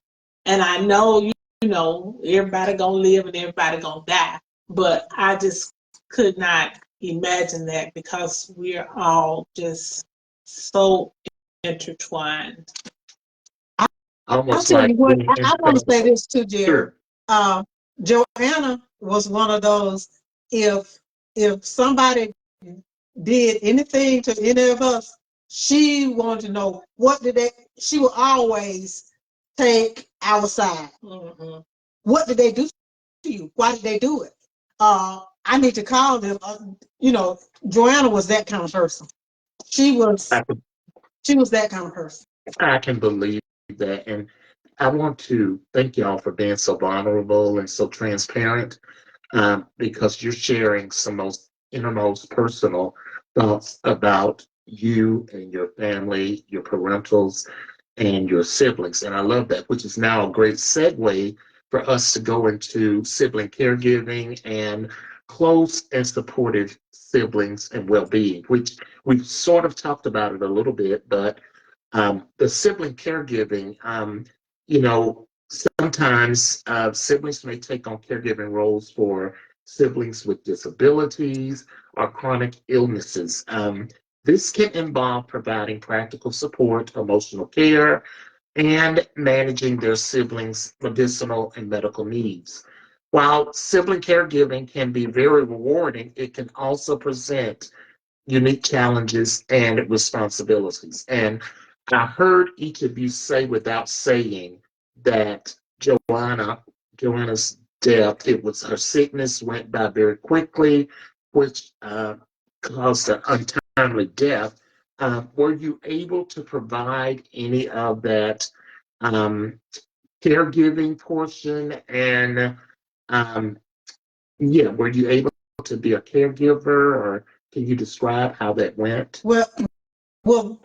And I know, you know, everybody gonna live and everybody gonna die, but I just could not imagine that because we're all just so intertwined. I'll Almost tell like you what, being I want to say this too, Jerry. Sure. Joanna was one of those, if somebody did anything to any of us, she wanted to know she would always take our side. Mm-hmm. What did they do to you? Why did they do it? I need to call them. You know, Joanna was that kind of person. She was that kind of person. I can believe that. And I want to thank y'all for being so vulnerable and so transparent, because you're sharing some most innermost personal thoughts about you and your family, your parentals, and your siblings. And I love that, which is now a great segue for us to go into sibling caregiving and close and supportive siblings and well-being, which we've sort of talked about it a little bit, but the sibling caregiving, you know, sometimes siblings may take on caregiving roles for siblings with disabilities or chronic illnesses. This can involve providing practical support, emotional care, and managing their siblings' medicinal and medical needs. While sibling caregiving can be very rewarding, it can also present unique challenges and responsibilities. And I heard each of you say without saying that Joanna's death, it was her sickness went by very quickly, which caused an untimely death. Were you able to provide any of that um, caregiving portion? And yeah, were you able to be a caregiver, or can you describe how that went? Well,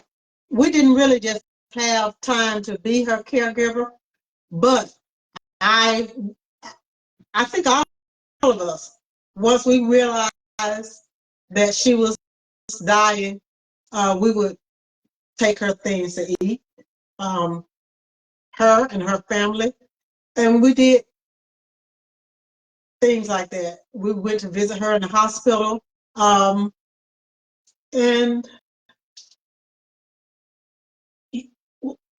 we didn't really just have time to be her caregiver, but I think all of us, once we realized that she was dying, we would take her things to eat, her and her family, and we did things like that. We went to visit her in the hospital, and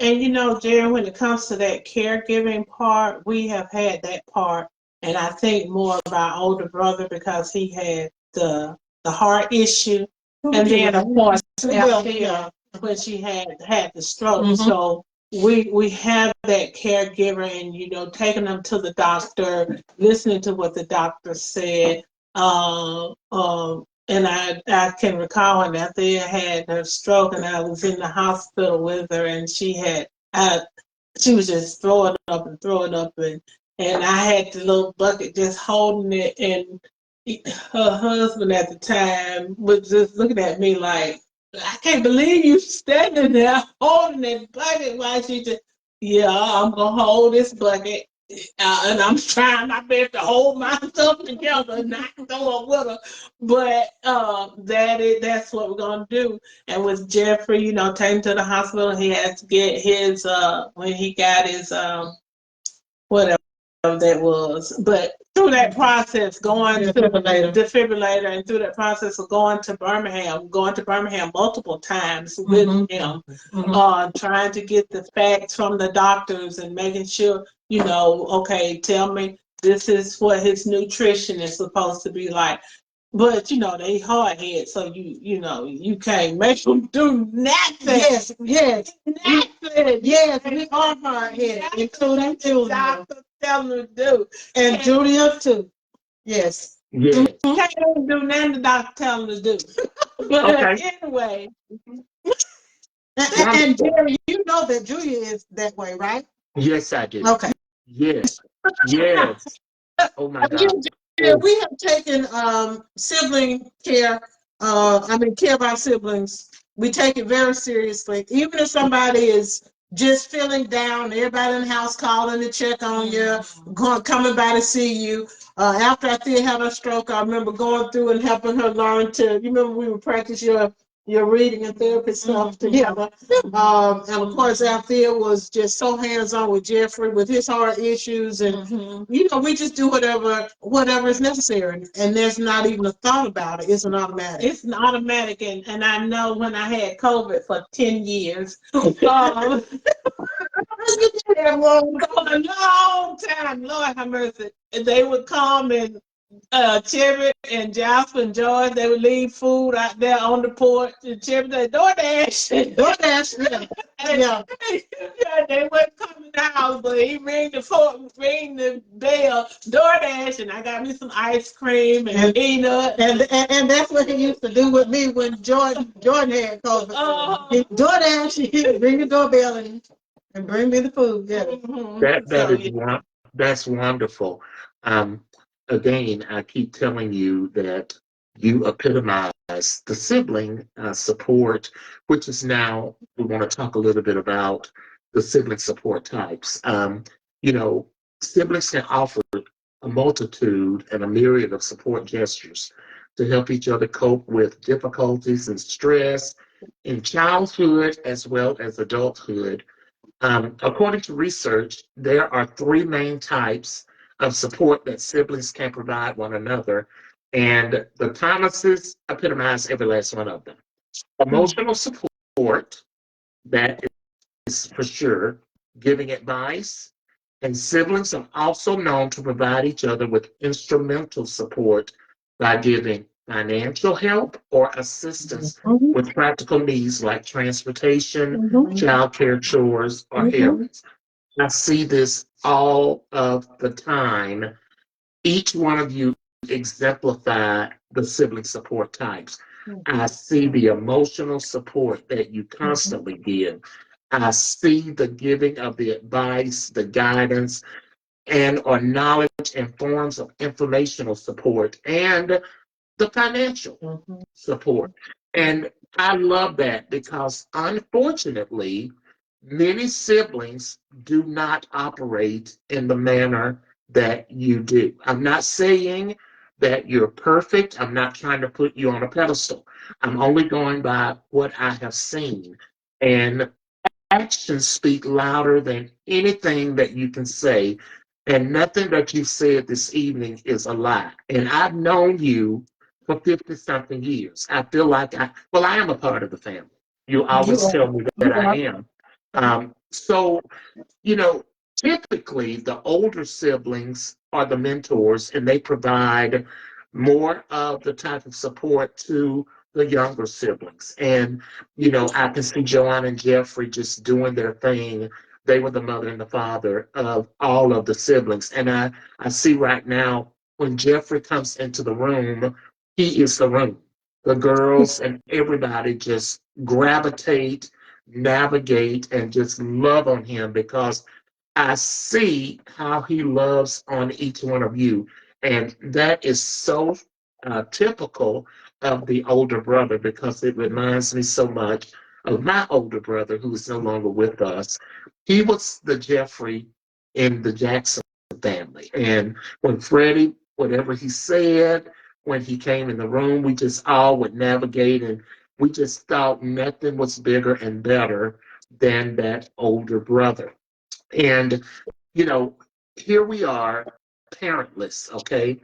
And you know, Jerry, when it comes to that caregiving part, we have had that part, and I think more of our older brother because he had the heart issue, and then of course Althea when she had the stroke. Mm-hmm. So we have that caregiver, and you know, taking them to the doctor, listening to what the doctor said. And I can recall when Althea had her stroke, and I was in the hospital with her, and she was just throwing up and throwing up, and I had the little bucket just holding it, and her husband at the time was just looking at me like, I can't believe you standing there holding that bucket while she just, yeah, I'm gonna hold this bucket. And I'm trying my best to hold myself together and not throw up with her. But that's what we're gonna do. And with Jeffrey, you know, taken to the hospital, he had to get his when he got his whatever that was. But through that process, going to defibrillator, and through that process of going to Birmingham multiple times with him, trying to get the facts from the doctors and making sure, you know, okay, tell me this is what his nutrition is supposed to be like. But you know, they hard head, so you know, you can't make them do nothing. Yes, Nothing. yes, we are hard headed, including Julia. Doctor tell them to do, and Julia too. Yes. Yeah. Can't even do nothing the doctor tell them to do. But Okay. anyway. And Jerry, you know that Julia is that way, right? Yes, I do. Okay. Yes. Yes. Oh my God. Yeah, we have taken sibling care, care of our siblings. We take it very seriously. Even if somebody is just feeling down, everybody in the house calling to check on you, coming by to see you. After Thea had a stroke, I remember going through and helping her learn to, you remember we would practice your reading and therapy stuff together. And of course, Althea was just so hands-on with Jeffrey with his heart issues, and we just do whatever is necessary, and there's not even a thought about it. It's an automatic. It's an automatic, and I know when I had COVID for 10 years, a long time, Lord have mercy, they would come and Cherry and Jasper and George, they would leave food out there on the porch. And Cherry said, DoorDash. DoorDash, yeah. Yeah, they wouldn't come in the house, but he ring the bell, DoorDash, and I got me some ice cream and peanut. And that's what he used to do with me when Jordan had COVID. He DoorDash, he'd ring the doorbell and bring me the food. Yeah. That's wonderful. Again, I keep telling you that you epitomize the sibling support, which is now we want to talk a little bit about the sibling support types. Siblings can offer a multitude and a myriad of support gestures to help each other cope with difficulties and stress in childhood as well as adulthood. According to research, there are three main types of support that siblings can provide one another, and the Thomases epitomize every last one of them. Emotional support, that is for sure, giving advice, and siblings are also known to provide each other with instrumental support by giving financial help or assistance with practical needs like transportation, childcare, chores, or errands. I see this all of the time. Each one of you exemplify the sibling support types. I see the emotional support that you constantly give. I see the giving of the advice, the guidance, and or knowledge and forms of informational support, and the financial support. And I love that because unfortunately, many siblings do not operate in the manner that you do. I'm not saying that you're perfect. I'm not trying to put you on a pedestal. I'm only going by what I have seen. And actions speak louder than anything that you can say. And nothing that you said this evening is a lie. And I've known you for 50 something years. I feel like I am a part of the family. You always tell me that I am. So, you know, typically the older siblings are the mentors and they provide more of the type of support to the younger siblings. And, I can see Joanna and Jeffrey just doing their thing. They were the mother and the father of all of the siblings. And I see right now when Jeffrey comes into the room, he is the room. The girls and everybody just gravitate, navigate, and just love on him because I see how he loves on each one of you. And that is so typical of the older brother because it reminds me so much of my older brother who is no longer with us. He was the Jeffrey in the Jackson family. And when Freddie, whatever he said, when he came in the room, we just all would navigate and we just thought nothing was bigger and better than that older brother. And, here we are, parentless, okay?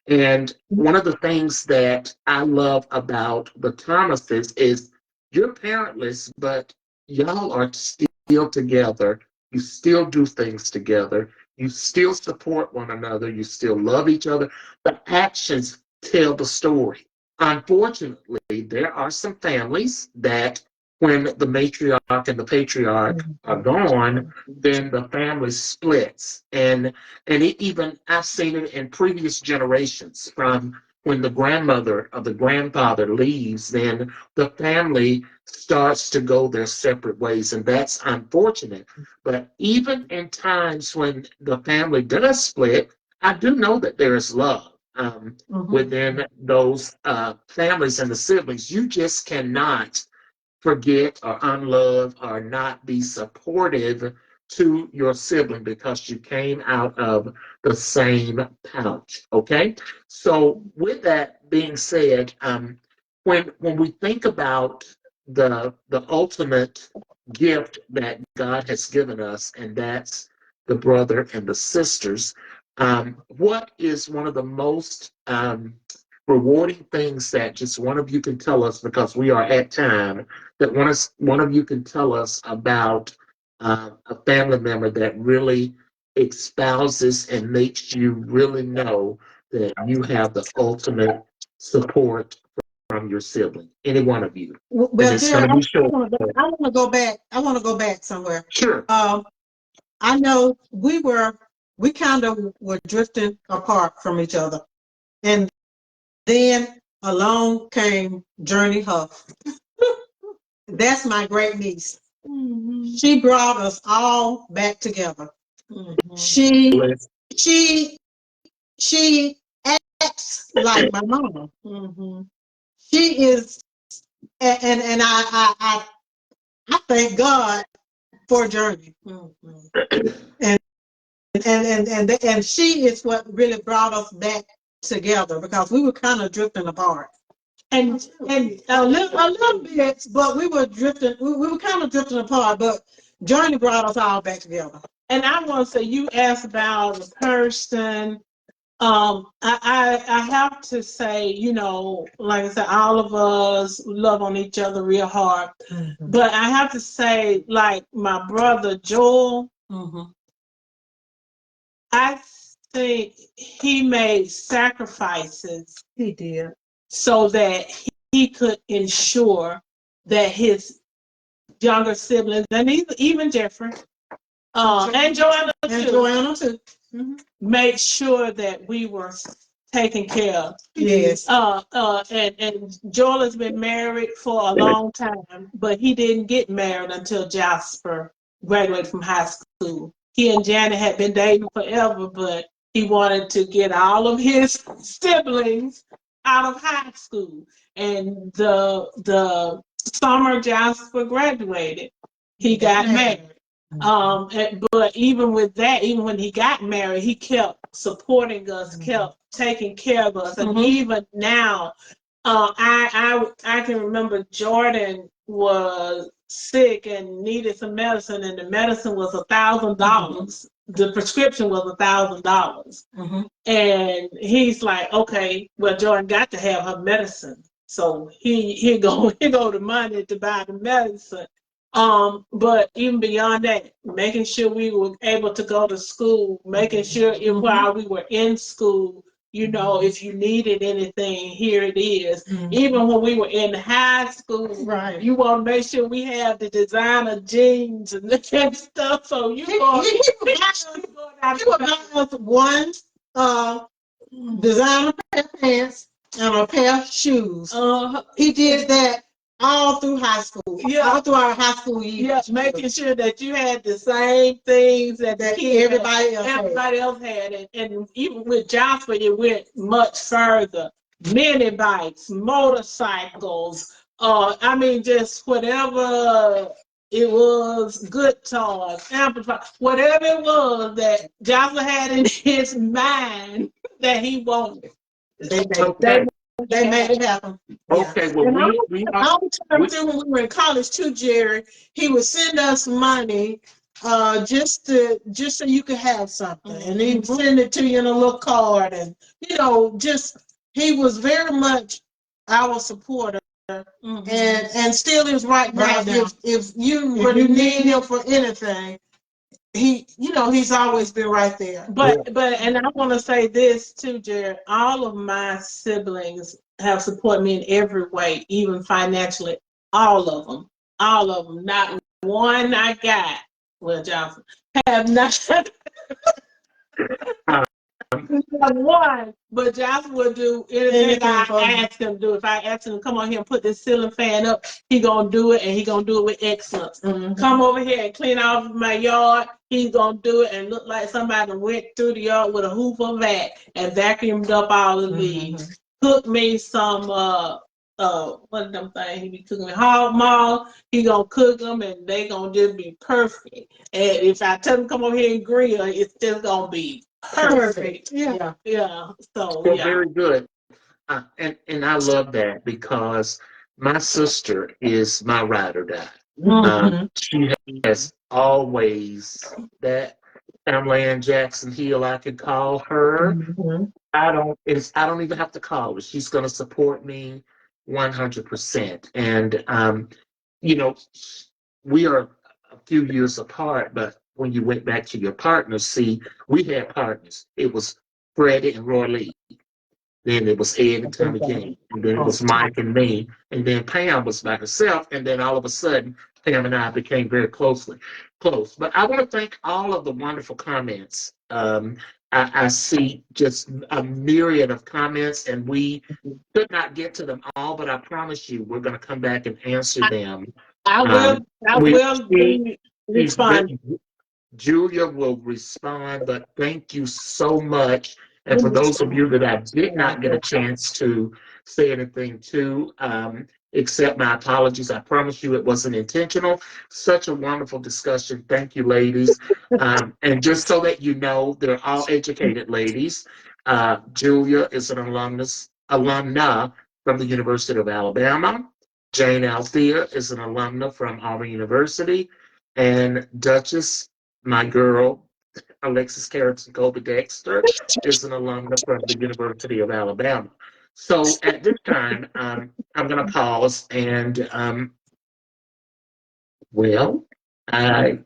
And one of the things that I love about the Thomases is you're parentless, but y'all are still together. You still do things together. You still support one another. You still love each other. The actions tell the story. Unfortunately, there are some families that when the matriarch and the patriarch are gone, then the family splits. And I've seen it in previous generations from when the grandmother or the grandfather leaves, then the family starts to go their separate ways. And that's unfortunate. But even in times when the family does split, I do know that there is love. within those families and the siblings. You just cannot forget or unlove or not be supportive to your sibling because you came out of the same pouch. Okay, so with that being said, when we think about the ultimate gift that God has given us, and that's the brother and the sisters, what is one of the most rewarding things that just one of you can tell us, because we are at time, that one of you can tell us about a family member that really espouses and makes you really know that you have the ultimate support from your sibling, any one of you. Well, And it's Jerry, going to be short. I want to go back. I want to go back somewhere. Sure. I know we kind of were drifting apart from each other, and then along came Journey Huff. That's my great niece. She brought us all back together. She she acts like my mama. She is, and I thank God for Journey. And she is what really brought us back together, because we were kind of drifting apart. And a little bit, but we were drifting. We were kind of drifting apart. But Journey brought us all back together. And I want to say, you asked about the person. I have to say, you know, like I said, all of us love on each other real hard. But I have to say, like my brother Joel, I think he made sacrifices. He did. So that he could ensure that his younger siblings, and even Jeffrey, and Joanna too, made sure that we were taken care of. Yes. And Joel has been married for a long time, but he didn't get married until Jasper graduated from high school. He and Janet had been dating forever, but he wanted to get all of his siblings out of high school. And the summer Jasper graduated, he got married. But even with that, even when he got married, he kept supporting us, kept taking care of us. And even now, I can remember Jordan was sick and needed some medicine, and the medicine was $1,000. The prescription was $1,000. And he's like, okay, well, Jordan got to have her medicine. So he go the money to buy the medicine. But even beyond that, making sure we were able to go to school, making sure while we were in school, you know, if you needed anything, here it is. Even when we were in high school, Right. you want to make sure we have the designer jeans and stuff. So you He would buy us one designer pair of pants and a pair of shoes. He did that all through high school. All through our high school years. Making sure that you had the same things that everybody else had. And even with Jasper, it went much further. Mini bikes, motorcycles, I mean, just whatever it was, guitars, amplifier, whatever it was that Jasper had in his mind that he wanted. They made it happen. Okay, well, all the time too, when we were in college too, Jerry, he would send us money just so you could have something. And he'd send it to you in a little card, and you know, just he was very much our supporter. And still is right now. If you need him for anything, he's always been right there. But and I want to say this too, Jared. All of my siblings have supported me in every way, even financially. All of them. Not one I got. Well, Johnson have not. Not one, but Johnson will do anything I ask him to do. If I ask him to come on here and put this ceiling fan up, he gonna do it, and he gonna do it with excellence. Come over here and clean off my yard. he's gonna do it and look like somebody went through the yard with a hoover vac and vacuumed up all the leaves. Cook me some what are them things he be cooking me? Hog maw. He gonna cook them and they gonna just be perfect. And if I tell him come over here and grill, it's still gonna be perfect. Yeah. Yeah. So Well, yeah. very good. And I love that because my sister is my ride or die. She has always that Pamela Ann Jackson Hill. I could call her. I don't even have to call her. She's going to support me 100%. And you know, we are a few years apart, but when you went back to your partners, see, we had partners. It was Freddie and Roy Lee. Then it was Ed and Tommy King. And then it was Mike and me. And then Pam was by herself. And then all of a sudden, Pam and I became very close. But I want to thank all of the wonderful comments. I see just a myriad of comments, and we could not get to them all, but I promise you, we're going to come back and answer them. I will be responding. Julia will respond, but thank you so much. And for those of you that I did not get a chance to say anything to, accept my apologies. I promise you it wasn't intentional. Such a wonderful discussion. Thank you, ladies. And just so that you know, they're all educated ladies. Julia is an alumna from the University of Alabama. Jane Althea is an alumna from Auburn University. And Duchess, my girl, Alexis Carrington Colby Dexter, is an alumna from the University of Alabama. So at this time, I'm going to pause and, well, I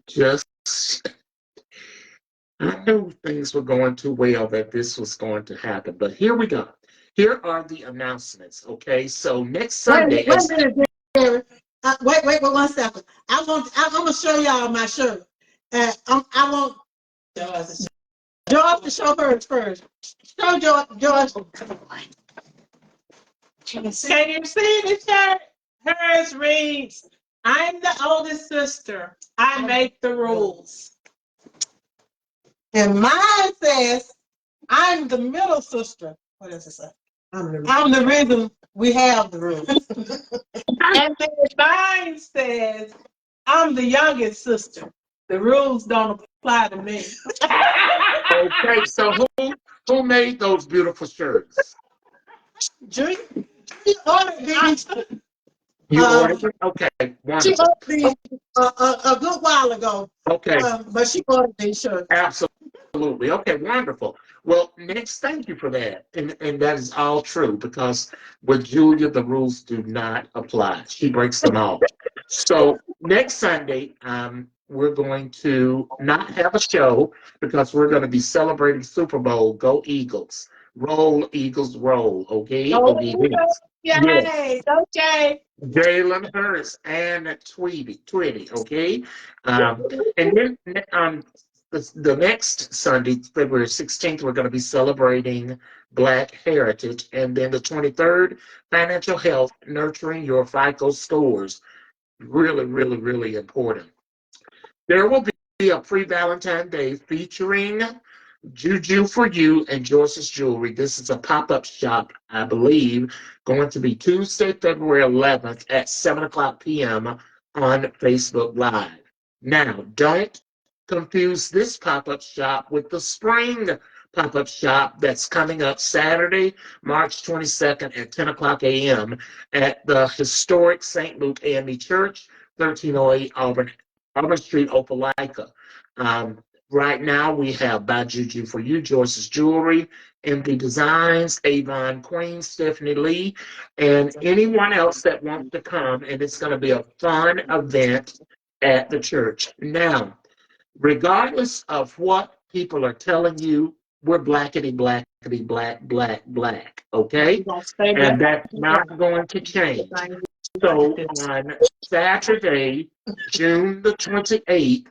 knew things were going too well that this was going to happen, but here we go. Here are the announcements, okay? So next Sunday. Wait a minute, Jerry. Wait 1 second. I'm gonna show y'all my shirt. I want George to show hers first. Show George. Can you see the shirt? Hers reads, I'm the oldest sister. I make the rules. And mine says, I'm the middle sister. What does it say? I'm the reason we have the rules. And then mine says, I'm the youngest sister. The rules don't apply to me. Okay, so who made those beautiful shirts? Julie ordered these. You ordered them? Okay, She wonderful. ordered these a good while ago. Okay. But she ordered these shirts. Absolutely. Okay, wonderful. Well, next, thank you for that. And that is all true because with Julia, the rules do not apply. She breaks them all. So next Sunday, we're going to not have a show because we're going to be celebrating Super Bowl. Go Eagles. Roll, Eagles, roll. Okay? Oh, Okay. yay! Okay. Jalen Hurts and Tweety, okay? And then the next Sunday, February 16th, we're going to be celebrating Black Heritage. And then the 23rd, Financial Health, Nurturing Your FICO Scores. Really, really, really important. There will be a pre-Valentine Day featuring Juju for You and Joyce's Jewelry. This is a pop-up shop, I believe, going to be Tuesday, February 11th at 7 o'clock p.m. on Facebook Live. Now, don't confuse this pop-up shop with the spring pop-up shop that's coming up Saturday, March 22nd at 10 o'clock a.m. at the historic St. Luke AME Church, 1308 Auburn Street, Opelika. Right now, we have By Juju for You, Joyce's Jewelry, MD Designs, Avon Queen, Stephanie Lee, and anyone else that wants to come. And it's going to be a fun event at the church. Now, regardless of what people are telling you, we're blackety, blackety, black, okay? And that's not going to change. So on Saturday, June the 28th,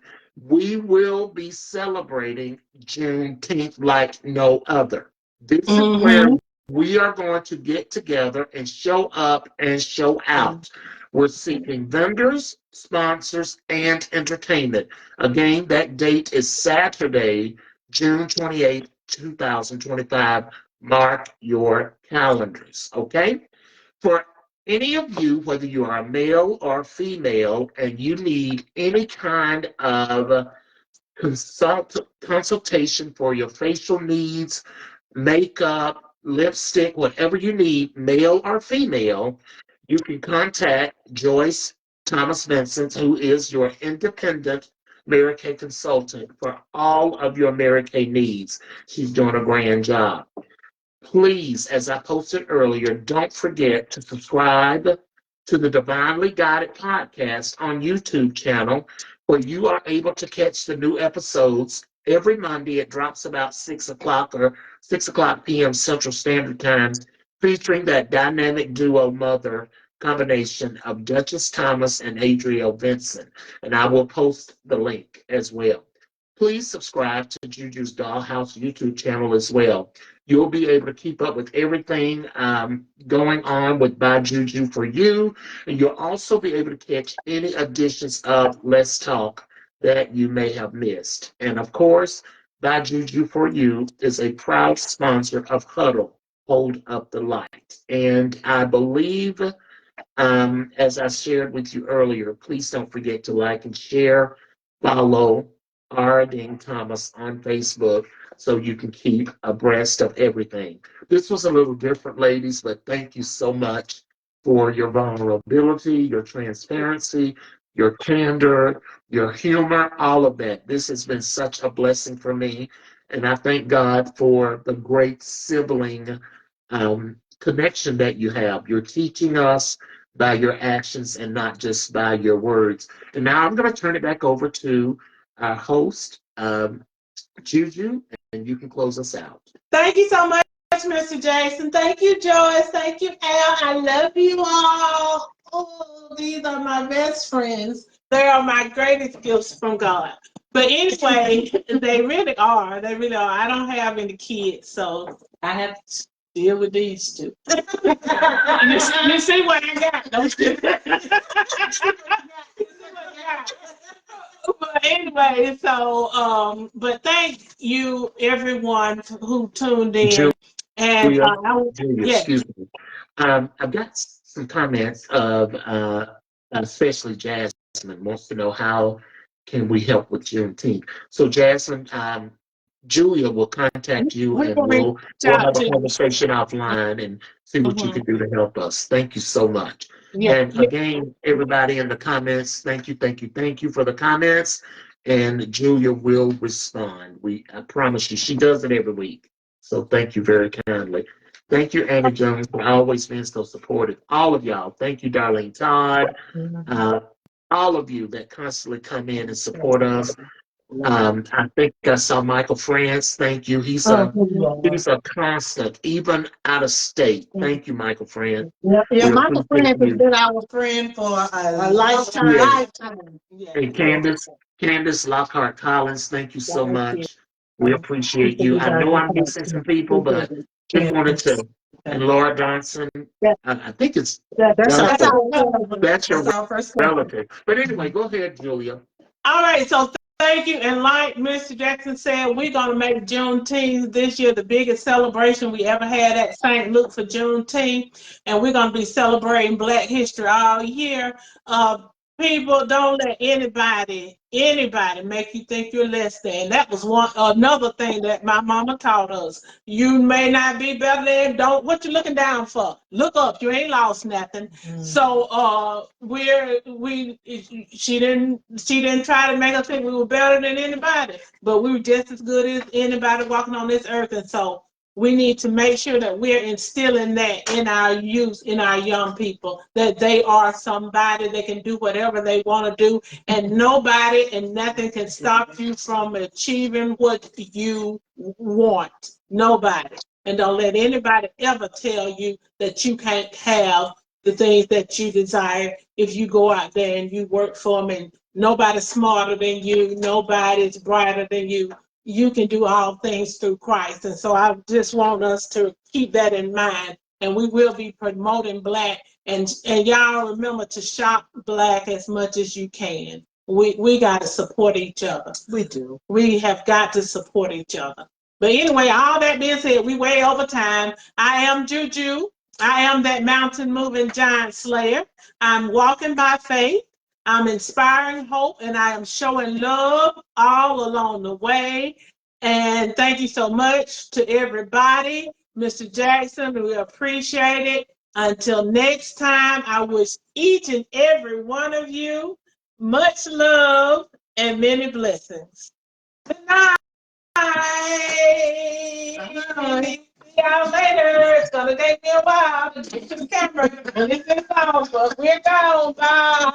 we will be celebrating Juneteenth like no other. This is where we are going to get together and show up and show out. We're seeking vendors, sponsors, and entertainment. Again, that date is Saturday, June 28th, 2025. Mark your calendars, okay? For any of you, whether you are male or female, and you need any kind of consultation for your facial needs, makeup, lipstick, whatever you need, male or female, you can contact Joyce Thomas Vincent, who is your independent Mary Kay consultant for all of your Mary Kay needs. She's doing a grand job. Please, as I posted earlier, don't forget to subscribe to the Divinely Guided podcast on YouTube channel, where you are able to catch the new episodes every Monday. It drops about 6 o'clock or 6 o'clock p.m. Central Standard Time, featuring that dynamic duo mother combination of Duchess Thomas and Adriel Vincent. And I will post the link as well. Please subscribe to Juju's Dollhouse YouTube channel as well. You'll be able to keep up with everything going on with By Juju for you. And you'll also be able to catch any editions of Let's Talk that you may have missed. And of course, By Juju for You is a proud sponsor of Huddle, Hold Up the Light. And I believe, as I shared with you earlier, please don't forget to like and share, follow R. Dean Thomas on Facebook, so you can keep abreast of everything. This was a little different, ladies, but thank you so much for your vulnerability, your transparency, your candor, your humor, all of that. This has been such a blessing for me, and I thank God for the great sibling connection that you have. You're teaching us by your actions and not just by your words. And now I'm going to turn it back over to our host, Juju, and you can close us out. Thank you so much, Mr. Jackson. Thank you, Joyce. Thank you, Al. I love you all. Oh, these are my best friends. They are my greatest gifts from God. But anyway, they really are. They really are. I don't have any kids, so I have to deal with these two. You see what I got, don't you? But anyway, so but thank you everyone who tuned in. And Julia, yes. excuse me. I've got some comments of especially Jasmine wants to know how can we help with Juneteenth. So Jasmine, Julia will contact you and we'll have a conversation offline and see what you can do to help us. Thank you so much. Yeah. And again, everybody in the comments, thank you for the comments. And Julia will respond. I promise you, she does it every week. So thank you very kindly. Thank you, Annie Jones, for always being so supportive. All of y'all. Thank you, Darlene Todd. All of you that constantly come in and support us. I think I saw Michael France. Thank you. He's a constant, even out of state. Thank you, Michael France. Yeah, Michael France has been our friend for a lifetime. Yeah. And Candace Lockhart Collins, thank you so much. We appreciate you. I know I'm missing some people, but just wanted to. And Laura Johnson, I think that's your first relative. But anyway, go ahead, Julia. All right, so thank you. And like Mr. Jackson said, we're going to make Juneteenth this year the biggest celebration we ever had at St. Luke for Juneteenth. And we're going to be celebrating Black history all year. People, don't let anybody make you think you're less than. That was another thing that my mama taught us. You may not be better than, what you looking down for? Look up, you ain't lost nothing. So she didn't try to make us think we were better than anybody, but we were just as good as anybody walking on this earth. And so we need to make sure that we're instilling that in our youth, in our young people, that they are somebody that can do whatever they want to do, and nobody and nothing can stop you from achieving what you want. Nobody. And don't let anybody ever tell you that you can't have the things that you desire if you go out there and you work for them. And nobody's smarter than you. Nobody's brighter than you. You can do all things through Christ. And so I just want us to keep that in mind and we will be promoting Black. And y'all remember to shop Black as much as you can. We got to support each other. We do. We have got to support each other. But anyway, all that being said, we way over time. I am Juju. I am that mountain moving giant slayer. I'm walking by faith. I'm inspiring hope, and I am showing love all along the way. And thank you so much to everybody. Mr. Jackson, we appreciate it. Until next time, I wish each and every one of you much love and many blessings. Good night. See y'all later. It's gonna take me a while to get to the camera. It's been long, but we're gone. Bye.